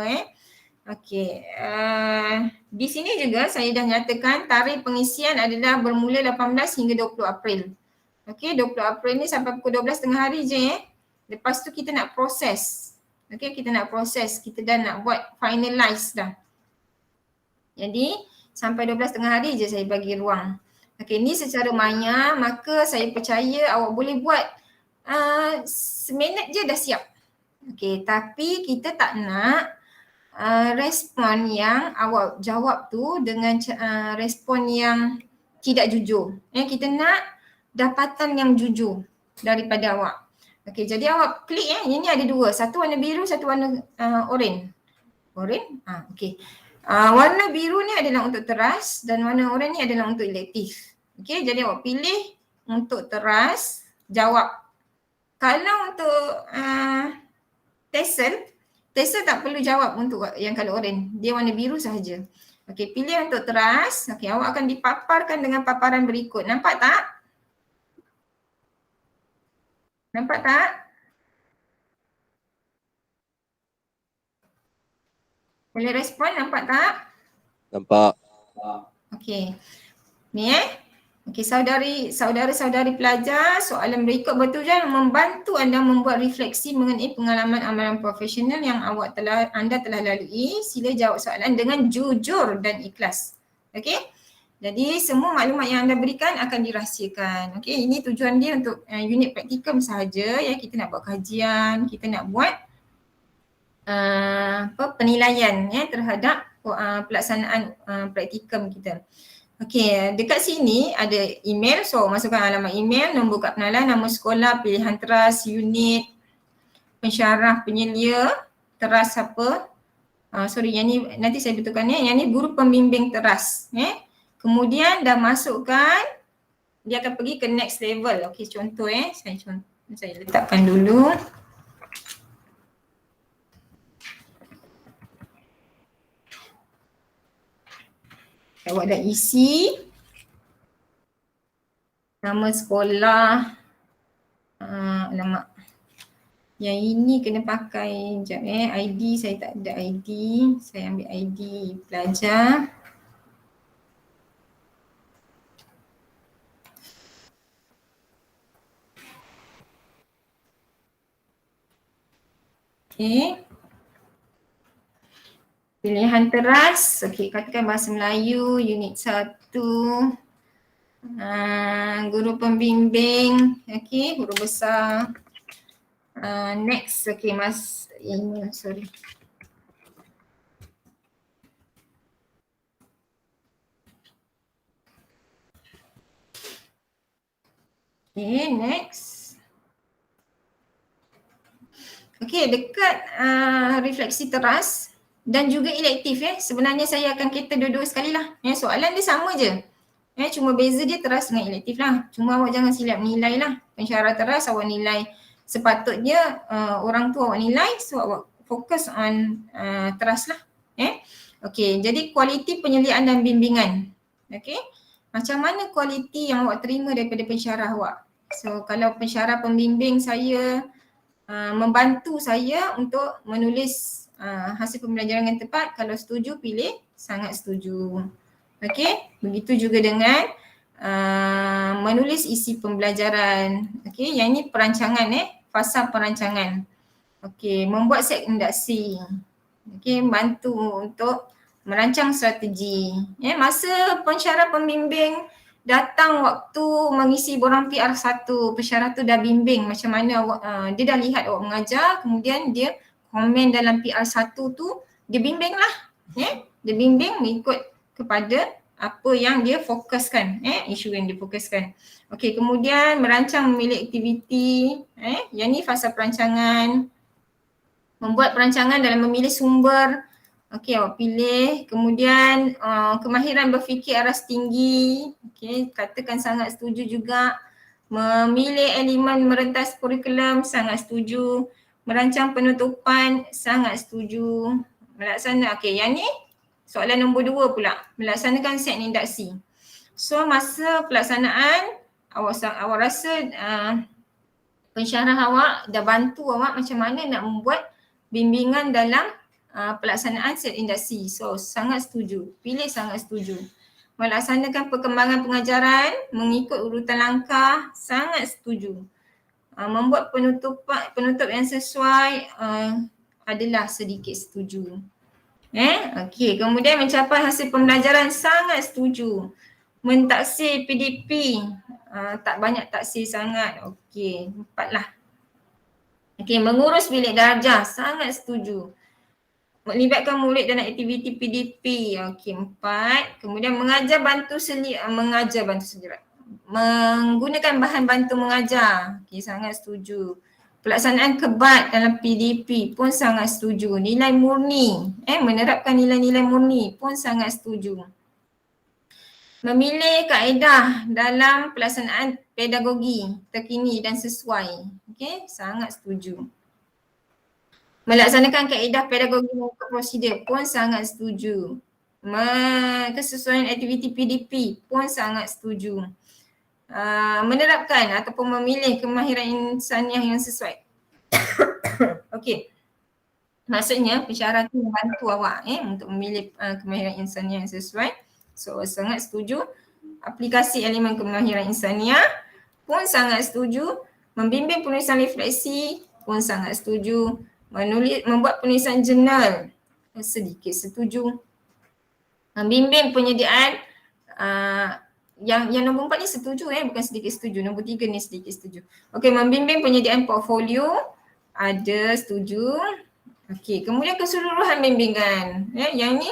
B: Okey. Di sini juga saya dah nyatakan tarikh pengisian adalah bermula 18 hingga 20 April. Okey, 20 April ni sampai pukul 12.30 hari je Lepas tu kita nak proses. Okey, kita nak proses. Kita dah nak buat finalize dah. Jadi sampai 12.30 hari je saya bagi ruang. Okey, ni secara maya, maka saya percaya awak boleh buat seminit je dah siap. Okey, tapi kita tak nak respon yang awak jawab tu dengan respon yang tidak jujur. Kita nak dapatan yang jujur daripada awak. Okey, jadi awak klik ini ada 2. Satu warna biru, satu warna oranye. Oranye? Okey. Warna biru ni adalah untuk teras dan warna oranye ni adalah untuk elektif. Okey, jadi awak pilih untuk teras, jawab. Kalau untuk TESOL tak perlu jawab untuk yang kalau oranye. Dia warna biru sahaja. Okey, pilih untuk teras. Okey, awak akan dipaparkan dengan paparan berikut. Nampak tak? Nampak tak? Boleh respon, nampak tak?
C: Nampak.
B: Okey. Ni okey, saudari pelajar, soalan berikut bertujuan membantu anda membuat refleksi mengenai pengalaman amalan profesional yang anda telah lalui. Sila jawab soalan dengan jujur dan ikhlas. Okey? Jadi semua maklumat yang anda berikan akan dirahsiakan. Okey, ini tujuan dia untuk unit praktikum sahaja ya. Kita nak buat kajian, kita nak buat penilaian ya terhadap pelaksanaan praktikum kita. Okey, dekat sini ada email, so masukkan alamat email, nombor kad penalan, nama sekolah, pilihan teras, unit, pensyarah, penyelia, teras apa. Yang ni nanti saya betulkan ya. Yang ni guru pembimbing teras. Kemudian dah masukkan, dia akan pergi ke next level. Okey, contoh saya letakkan dulu. Awak dah isi nama sekolah, alamak. Yang ini kena pakai, sekejap ID saya tak ada ID. Saya ambil ID pelajar. Okey. Pilihan teras, okey, katakan bahasa Melayu, unit 1. Guru pembimbing, okey, huruf besar. Next, okey, sorry. Okay, next. Okay, dekat refleksi teras dan juga elektif sebenarnya saya akan cater dua-dua sekali lah. Soalan dia sama je. Cuma beza dia teras dengan elektif lah. Cuma awak jangan silap nilai lah. Pensyarah teras awak nilai sepatutnya orang tu awak nilai, so awak fokus on teras lah. Okay, jadi kualiti penyeliaan dan bimbingan. Okay. Macam mana kualiti yang awak terima daripada pensyarah awak? So kalau pensyarah pembimbing saya membantu saya untuk menulis hasil pembelajaran yang tepat, kalau setuju pilih sangat setuju. Okey, begitu juga dengan menulis isi pembelajaran. Okey, yang ini perancangan fasa perancangan. Okey, membuat set induksi. Okey, bantu untuk merancang strategi. Masa pensyarah pembimbing datang waktu mengisi borang PR1, pensyarah tu dah bimbing macam mana awak, dia dah lihat awak mengajar, kemudian dia komen dalam PR1 tu, dia bimbing lah. Dia bimbing mengikut kepada apa yang dia fokuskan, isu yang dia fokuskan. Okey, kemudian merancang memilih aktiviti, yang ni fasa perancangan. Membuat perancangan dalam memilih sumber. Okey, awak pilih. Kemudian kemahiran berfikir aras tinggi. Okey, katakan sangat setuju juga. Memilih elemen merentas kurikulum, sangat setuju. Merancang penutupan, sangat setuju. Okey, yang ni soalan nombor 2 pula. Melaksanakan set induksi. So masa pelaksanaan, awak rasa pensyarah awak dah bantu awak macam mana nak membuat bimbingan dalam pelaksanaan set induksi. So sangat setuju, pilih sangat setuju. Melaksanakan perkembangan pengajaran mengikut urutan langkah, sangat setuju. Membuat penutup yang sesuai, adalah sedikit setuju. Okey, kemudian mencapai hasil pembelajaran, sangat setuju. Mentaksir PDP, tak banyak taksir sangat. Okey, 4 lah. Okey, mengurus bilik darjah, sangat setuju. Melibatkan murid dalam aktiviti PDP, okey, 4. Kemudian mengajar bantu selirat. Menggunakan bahan bantu mengajar, okey, sangat setuju. Pelaksanaan kebat dalam PDP pun sangat setuju. Nilai murni, menerapkan nilai-nilai murni pun sangat setuju. Memilih kaedah dalam pelaksanaan pedagogi terkini dan sesuai. Okey, sangat setuju. Melaksanakan kaedah pedagogi mengikut prosedur pun sangat setuju. Kesesuaian aktiviti PDP pun sangat setuju. Menerapkan ataupun memilih kemahiran insaniah yang sesuai. Okey. Maksudnya pensyarah tu membantu awak untuk memilih kemahiran insaniah yang sesuai. So sangat setuju. Aplikasi elemen kemahiran insaniah pun sangat setuju. Membimbing penulisan refleksi pun sangat setuju. Membuat penulisan jurnal sedikit setuju. Membimbing penyediaan yang nombor 4 ni setuju bukan sedikit setuju. Nombor 3 ni sedikit setuju. Okey, membimbing penyediaan portfolio ada setuju. Okey, kemudian keseluruhan bimbingan. Yang ni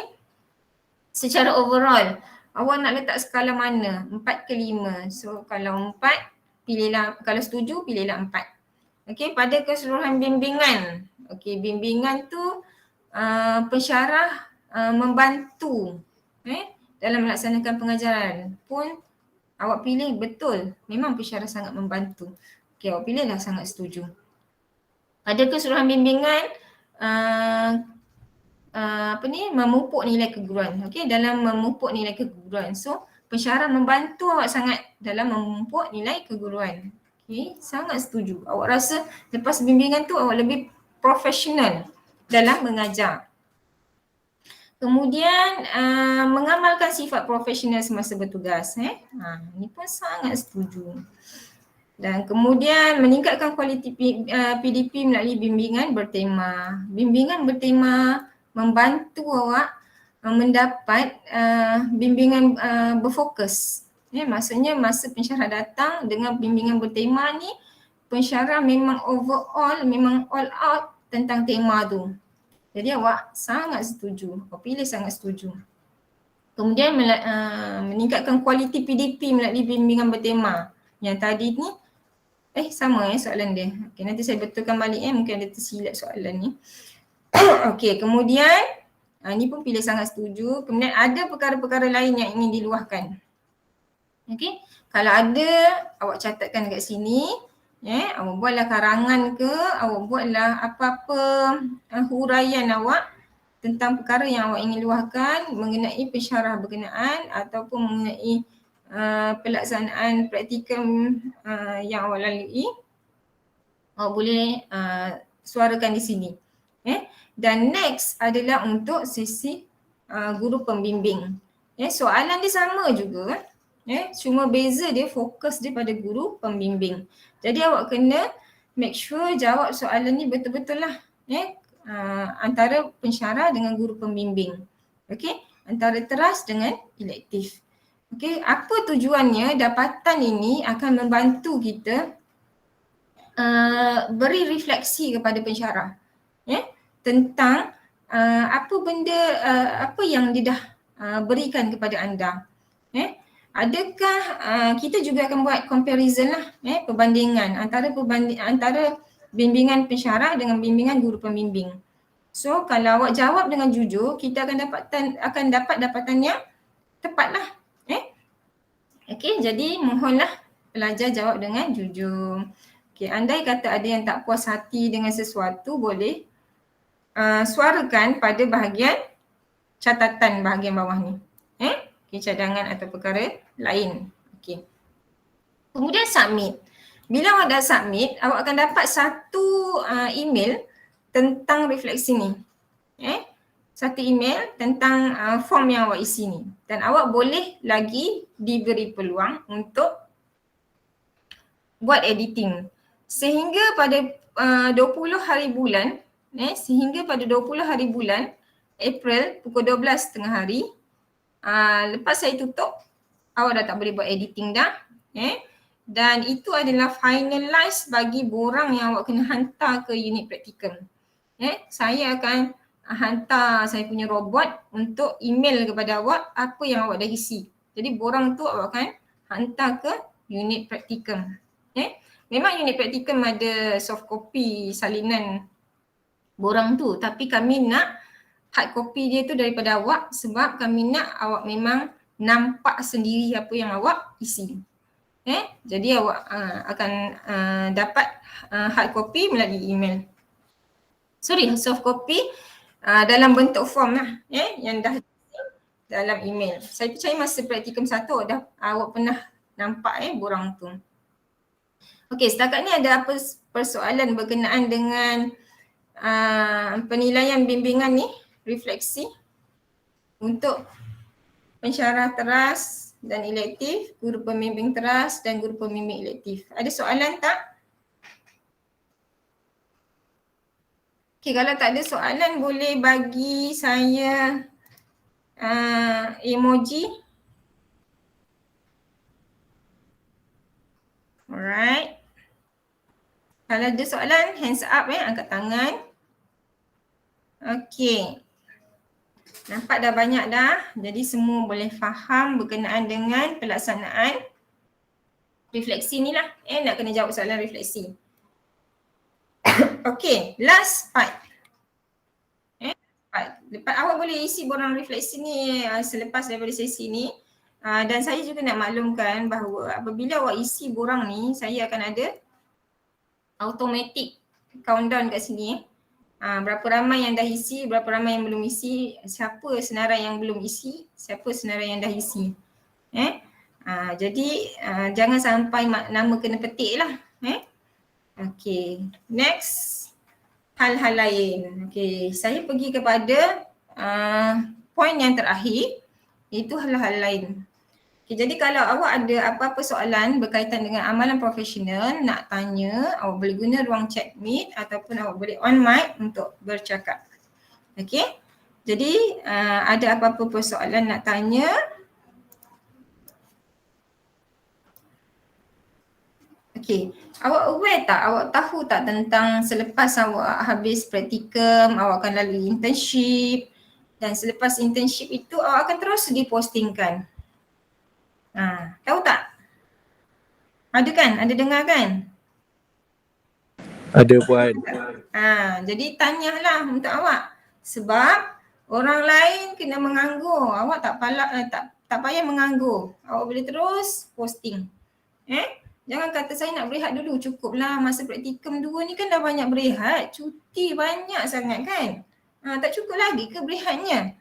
B: secara overall awak nak letak skala mana? 4 ke 5. So kalau 4 pilihlah, kalau setuju pilihlah 4. Okey, pada keseluruhan bimbingan. Okey, bimbingan tu pensyarah membantu dalam melaksanakan pengajaran pun awak pilih betul. Memang pensyarah sangat membantu. Okey, awak pilihlah sangat setuju. Pada keseluruhan bimbingan memupuk nilai keguruan. Okey, dalam memupuk nilai keguruan. So, pensyarah membantu awak sangat dalam memupuk nilai keguruan. Okey, sangat setuju. Awak rasa lepas bimbingan tu awak lebih profesional dalam mengajar. Kemudian mengamalkan sifat profesional semasa bertugas. Ini pun sangat setuju. Dan kemudian meningkatkan kualiti PDP melalui bimbingan bertema. Bimbingan bertema membantu awak mendapat bimbingan berfokus. Maksudnya masa pensyarah datang dengan bimbingan bertema ni, pensyarah memang overall, memang all out tentang tema tu. Jadi awak sangat setuju, awak pilih sangat setuju. Kemudian meningkatkan kualiti PDP melalui bimbingan bertema. Yang tadi ni sama soalan dia. Okay, nanti saya betulkan balik mungkin ada tersilap soalan ni. Okey, kemudian ni pun pilih sangat setuju. Kemudian ada perkara-perkara lain yang ingin diluahkan. Okey, kalau ada awak catatkan dekat sini. Awak buatlah karangan ke, awak buatlah apa-apa huraian awak tentang perkara yang awak ingin luahkan mengenai pensyarah berkenaan ataupun mengenai pelaksanaan praktikum yang awak lalui. Awak boleh suarakan di sini. Dan next adalah untuk sesi guru pembimbing. Soalan dia sama juga. Cuma beza dia, fokus dia pada guru pembimbing. Jadi awak kena make sure jawab soalan ni betul-betul lah. Antara pensyarah dengan guru pembimbing. Okey, antara teras dengan elektif. Okey, apa tujuannya? Dapatan ini akan membantu kita beri refleksi kepada pensyarah tentang apa benda, apa yang dia dah berikan kepada anda. Adakah kita juga akan buat comparison lah, perbandingan antara bimbingan pensyarah dengan bimbingan guru pembimbing. So kalau awak jawab dengan jujur, kita akan dapat dapatan yang tepat lah. Okey, jadi mohonlah pelajar jawab dengan jujur. Okey, andai kata ada yang tak puas hati dengan sesuatu, boleh suarakan pada bahagian catatan bahagian bawah ni. Okay, cadangan atau perkara lain. Okey. Kemudian submit. Bila awak dah submit, awak akan dapat satu email tentang refleksi ni. Satu email tentang form yang awak isi ni. Dan awak boleh lagi diberi peluang untuk buat editing. Sehingga pada 20 hari bulan, sehingga pada 20 hari bulan April pukul 12 tengah hari, lepas saya tutup, awak dah tak boleh buat editing dah. Dan itu adalah finalize bagi borang yang awak kena hantar ke unit praktikum. Saya akan hantar saya punya robot untuk email kepada awak apa yang awak dah isi. Jadi borang tu awak akan hantar ke unit praktikum. Memang unit praktikum ada soft copy salinan borang tu, tapi kami nak hard copy dia tu daripada awak sebab kami nak awak memang nampak sendiri apa yang awak isi. Jadi awak akan dapat hard copy melalui email. Soft copy dalam bentuk form lah yang dah dalam email. Saya percaya masa praktikum 1 dah awak pernah nampak borang tu. Okey, setakat ni ada apa persoalan berkenaan dengan penilaian bimbingan ni, refleksi untuk pensyarah teras dan elektif, guru pembimbing teras dan guru pembimbing elektif. Ada soalan tak? Okey, kalau tak ada soalan boleh bagi saya emoji. Alright. Kalau ada soalan, hands up angkat tangan. Okey. Nampak dah banyak dah. Jadi semua boleh faham berkenaan dengan pelaksanaan refleksi ni lah. Nak kena jawab soalan refleksi. Okey, last part. Lepas awak boleh isi borang refleksi ni selepas daripada sesi ni. Dan saya juga nak maklumkan bahawa apabila awak isi borang ni, saya akan ada automatic countdown kat sini. Berapa ramai yang dah isi, berapa ramai yang belum isi, siapa senarai yang belum isi, siapa senarai yang dah isi. Jadi jangan sampai nama kena petik lah. Okay, next. Hal-hal lain. Okey, saya pergi kepada poin yang terakhir, iaitu hal-hal lain. Okay, jadi kalau awak ada apa-apa soalan berkaitan dengan amalan profesional, nak tanya, awak boleh guna ruang chat meet ataupun awak boleh on mic untuk bercakap. Okey, jadi ada apa-apa persoalan nak tanya, okey, awak aware tak, awak tahu tak tentang selepas awak habis praktikum, awak akan lalui internship dan selepas internship itu awak akan terus dipostingkan. Tahu tak? Ada kan? Ada dengar kan?
E: Ada Puan.
B: Jadi tanyalah untuk awak. Sebab orang lain kena menganggur, awak tak payah menganggur. Awak boleh terus posting. Jangan kata saya nak berehat dulu, cukuplah masa praktikum 2 ni kan dah banyak berehat. Cuti banyak sangat kan? Tak cukup lagi ke berehatnya?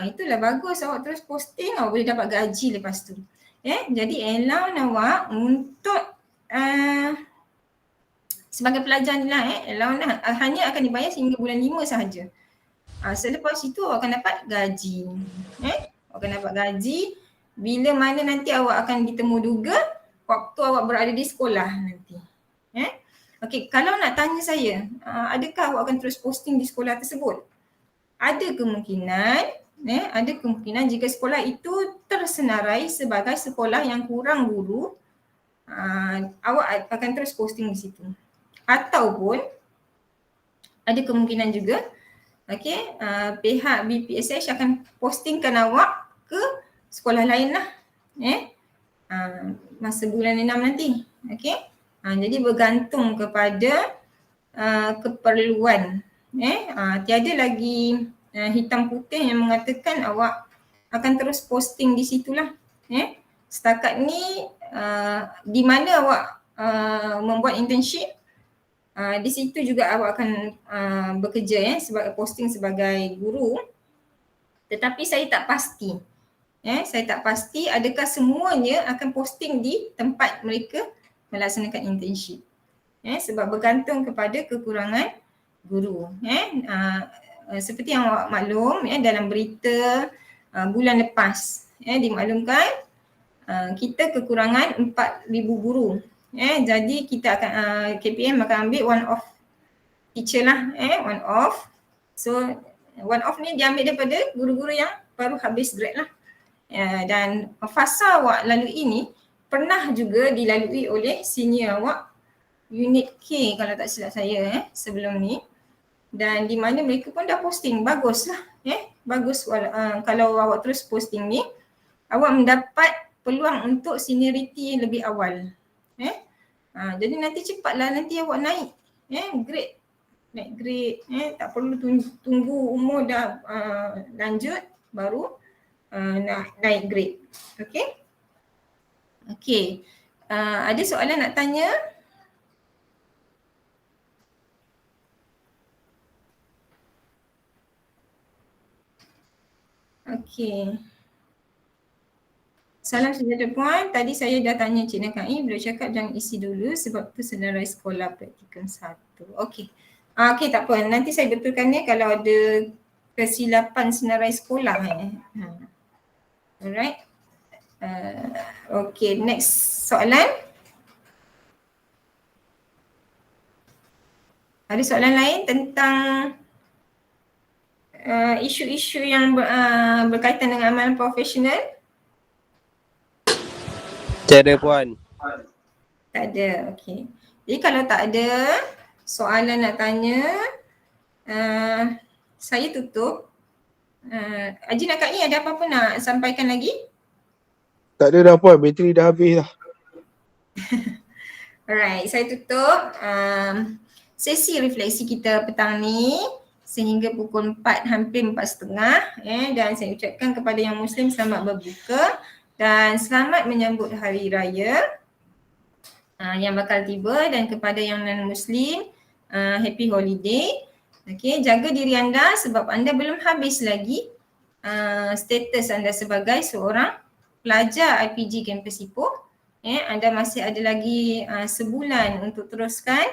B: Itulah bagus awak terus posting, awak boleh dapat gaji lepas tu. Jadi allow awak untuk sebagai pelajar ni lah, allow hanya akan dibayar sehingga bulan 5 sahaja. Selepas itu awak akan dapat gaji. Awak akan dapat gaji bila mana nanti awak akan ditemu duga waktu awak berada di sekolah nanti. Okey, kalau nak tanya saya, adakah awak akan terus posting di sekolah tersebut? Ada kemungkinan jika sekolah itu tersenarai sebagai sekolah yang kurang guru, awak akan terus posting di situ. Ataupun ada kemungkinan juga pihak BPSH akan postingkan awak ke sekolah lain lah. Masa bulan 6 nanti. Jadi bergantung kepada keperluan. Tiada lagi hitam putih yang mengatakan awak akan terus posting di situlah. Setakat ni di mana awak membuat internship, di situ juga awak akan bekerja sebagai posting sebagai guru. Tetapi saya tak pasti. Saya tak pasti adakah semuanya akan posting di tempat mereka melaksanakan internship. Sebab bergantung kepada kekurangan guru. Seperti yang awak maklum dalam berita bulan lepas dimaklumkan kita kekurangan 4,000 guru. Jadi kita akan KPM akan ambil one off teacher lah, one off. So one off ni diambil daripada guru-guru yang baru habis grad lah. Dan fasa awak lalui ini pernah juga dilalui oleh senior awak unit K kalau tak silap saya sebelum ni, dan di mana mereka pun dah posting, bagus lah bagus. Kalau awak terus posting ni, awak mendapat peluang untuk seniority lebih awal. Jadi nanti cepatlah nanti awak naik grade, naik grade, tak perlu tunggu umur dah lanjut baru naik grade. Okey. Ada soalan nak tanya? Okey. Salam sejahtera puan. Tadi saya dah tanya Cik Nakai, beliau cakap jangan isi dulu sebab tu senarai sekolah praktikum 1. Okey. Okey, tak apa. Nanti saya betulkan kalau ada kesilapan senarai sekolah. Alright. Okey, next soalan. Ada soalan lain tentang isu-isu yang berkaitan dengan amalan profesional?
E: Tiada puan.
B: Tak ada, okey. Jadi kalau tak ada soalan nak tanya, saya tutup. Haji Nakai, ada apa-apa nak sampaikan lagi?
A: Tak ada dah puan, bateri dah habis dah.
B: Alright, saya tutup sesi refleksi kita petang ni sehingga pukul 4, hampir 4.30 dan saya ucapkan kepada yang Muslim selamat berbuka dan selamat menyambut hari raya yang bakal tiba, dan kepada yang non-Muslim happy holiday. Okay, jaga diri anda sebab anda belum habis lagi status anda sebagai seorang pelajar IPG Kampus Ipoh. Anda masih ada lagi sebulan untuk teruskan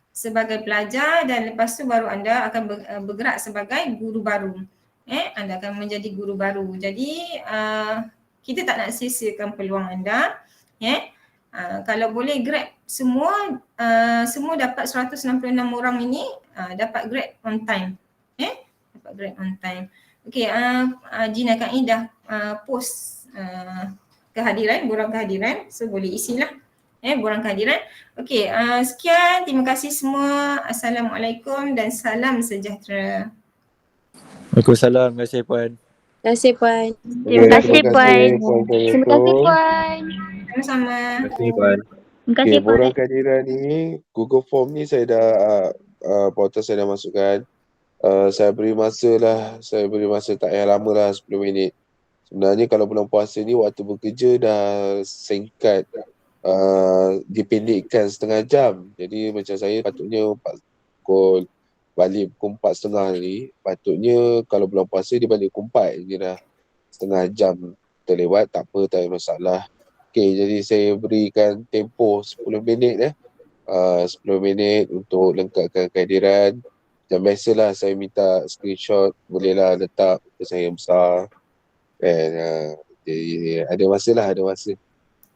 B: sebagai pelajar dan lepas tu baru anda akan bergerak sebagai guru baru. Anda akan menjadi guru baru. Jadi kita tak nak sia-siakan peluang anda. Kalau boleh grad semua dapat 166 orang ini dapat grad on time. Dapat grad on time. Okey, Haji Nakai dah post kehadiran, borang kehadiran, so boleh isilah borang kehadiran. Okey, sekian, terima kasih semua. Assalamualaikum dan salam sejahtera.
E: Waalaikumsalam. Terima kasih puan.
F: Terima kasih puan.
A: Terima kasih puan.
G: Terima kasih puan.
B: Sama-sama.
E: Terima kasih puan.
G: Terima kasih
A: Okay,
G: puan.
A: borang kehadiran ni, Google Form ni saya dah, portal saya dah masukkan. Saya beri masa tak payah lama lah, 10 minit. Sebenarnya kalau bulan puasa ni waktu bekerja dah singkat, dipendekkan setengah jam. Jadi macam saya patutnya balik pukul 4.30 ni, patutnya kalau bulan puasa dia balik pukul 4 je dah. Setengah jam terlewat, tak apa, tak ada masalah. Okay, jadi saya berikan tempoh 10 minit 10 minit untuk lengkapkan kehadiran. Macam biasalah saya minta screenshot, bolehlah letak muka saya besar. Jadi ada masa.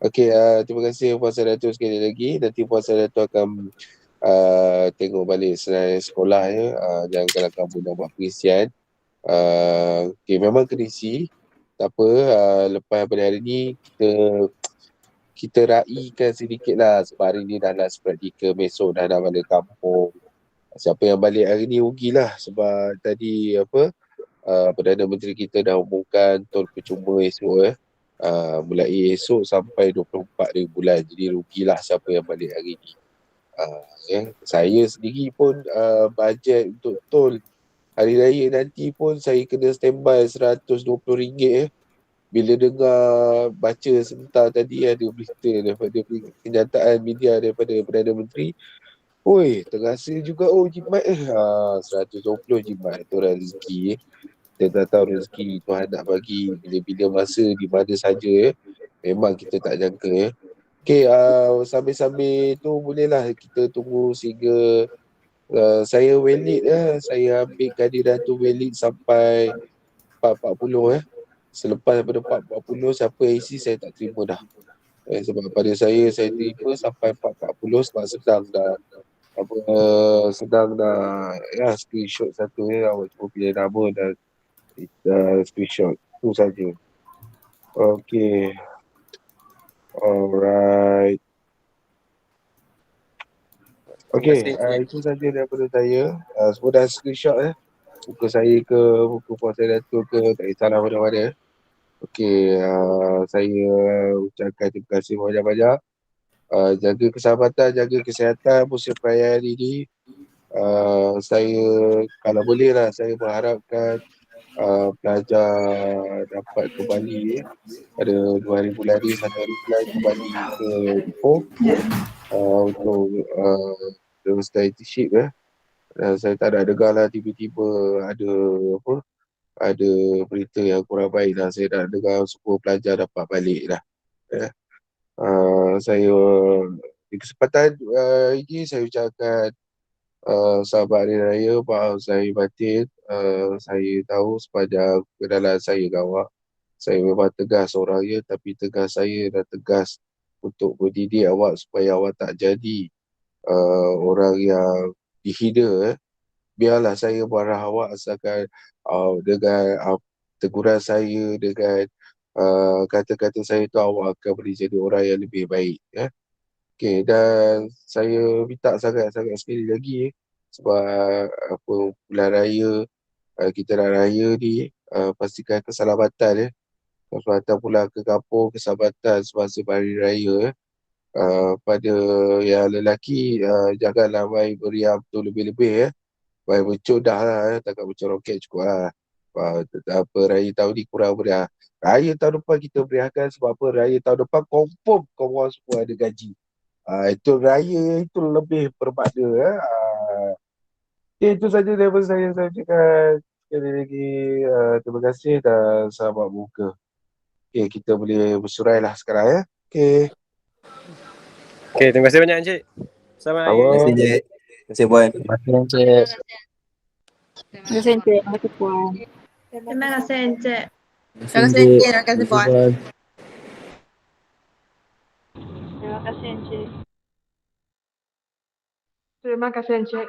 A: Okay, terima kasih Puan Sadatul sekali lagi. Nanti Puan Sadatul akan tengok balik senarai sekolah jangan kalahkan Bunda buat pengisian. Okay, memang kena isi. Tak apa, lepas pada hari ni kita raikan sedikit lah sebab hari ni dah last praktikal, besok dah nak balik kampung. Siapa yang balik hari ni rugilah sebab tadi Perdana Menteri kita dah umumkan tol percuma esok mulai esok sampai 24 hari bulan, jadi rugilah siapa yang balik hari ni. Saya sendiri pun bajet untuk tol hari raya nanti pun saya kena standby RM120 bila dengar baca sebentar tadi ada berita daripada kenyataan media daripada Perdana Menteri. Oi, terasa juga jimat 120 jimat tu rezeki. Kita tak tahu rezeki Tuhan nak bagi bila-bila masa di mana saja memang kita tak jangka Okay, sambil-sambil tu bolehlah kita tunggu sehingga saya valid saya ambil kehadiran tu valid sampai 4.40 Selepas daripada 4.40 siapa yang isi saya tak terima dah. Sebab pada saya terima sampai 4.40 sebab sedang dah screenshot satu awak cuba pilih nama dan screenshot tu saja. Okay. Alright. Okay, itu saja daripada saya. Semua dah screenshot muka saya ke, muka Puan Sadatul ke, tak kisahlah mana-mana. Okay, saya ucapkan terima kasih banyak-banyak. Jaga keselamatan, jaga kesihatan musim perayaan ini. Saya kalau boleh lah, saya mengharapkan pelajar dapat kembali pada 2 hari bulan ni, 1 hari bulan kembali ke Ipoh untuk terus internship saya tak nak dengar lah tiba-tiba ada ada berita yang kurang baik dah. Saya nak dengar semua pelajar dapat balik dah. Saya di kesempatan ini saya ucapkan selamat Hari Raya, maaf saya batin. Saya tahu sepanjang kenalan saya dengan awak, saya memang tegas orangnya, tapi tegas saya dan tegas untuk mendidik awak supaya awak tak jadi orang yang dihina. Biarlah saya marah awak asalkan dengan teguran saya, dengan kata-kata saya tu awak akan boleh jadi orang yang lebih baik. Okey, dan saya minta sangat-sangat sekali lagi sebab apa bulan raya, kita nak raya ni, pastikan keselamatan keselamatan pulang ke kampung, keselamatan semasa hari raya. Pada yang lelaki, janganlah main meriam tu lebih-lebih main bercodah lah, takkan macam roket cukup lah. Apa, raya tahun ni kurang meriah. Raya tahun depan kita meriahkan sebab apa? Raya tahun depan confirm korang semua ada gaji. Itu raya itu lebih bermakna. Itu saja daripada saya cakap. Sekali lagi terima kasih dan selamat buka. Okay, kita boleh bersurai lah sekarang Okay.
E: Okay, terima kasih banyak Encik. Selamat
A: Terima
E: Raya.
A: kasih,
F: Encik. Terima kasih Puan.
G: Terima kasih Encik. Terima kasih Puan.
B: Terima kasih Encik.
D: Terima kasih Encik. Terima kasih Puan.
G: Terima kasih Encik.
H: Terima kasih Encik.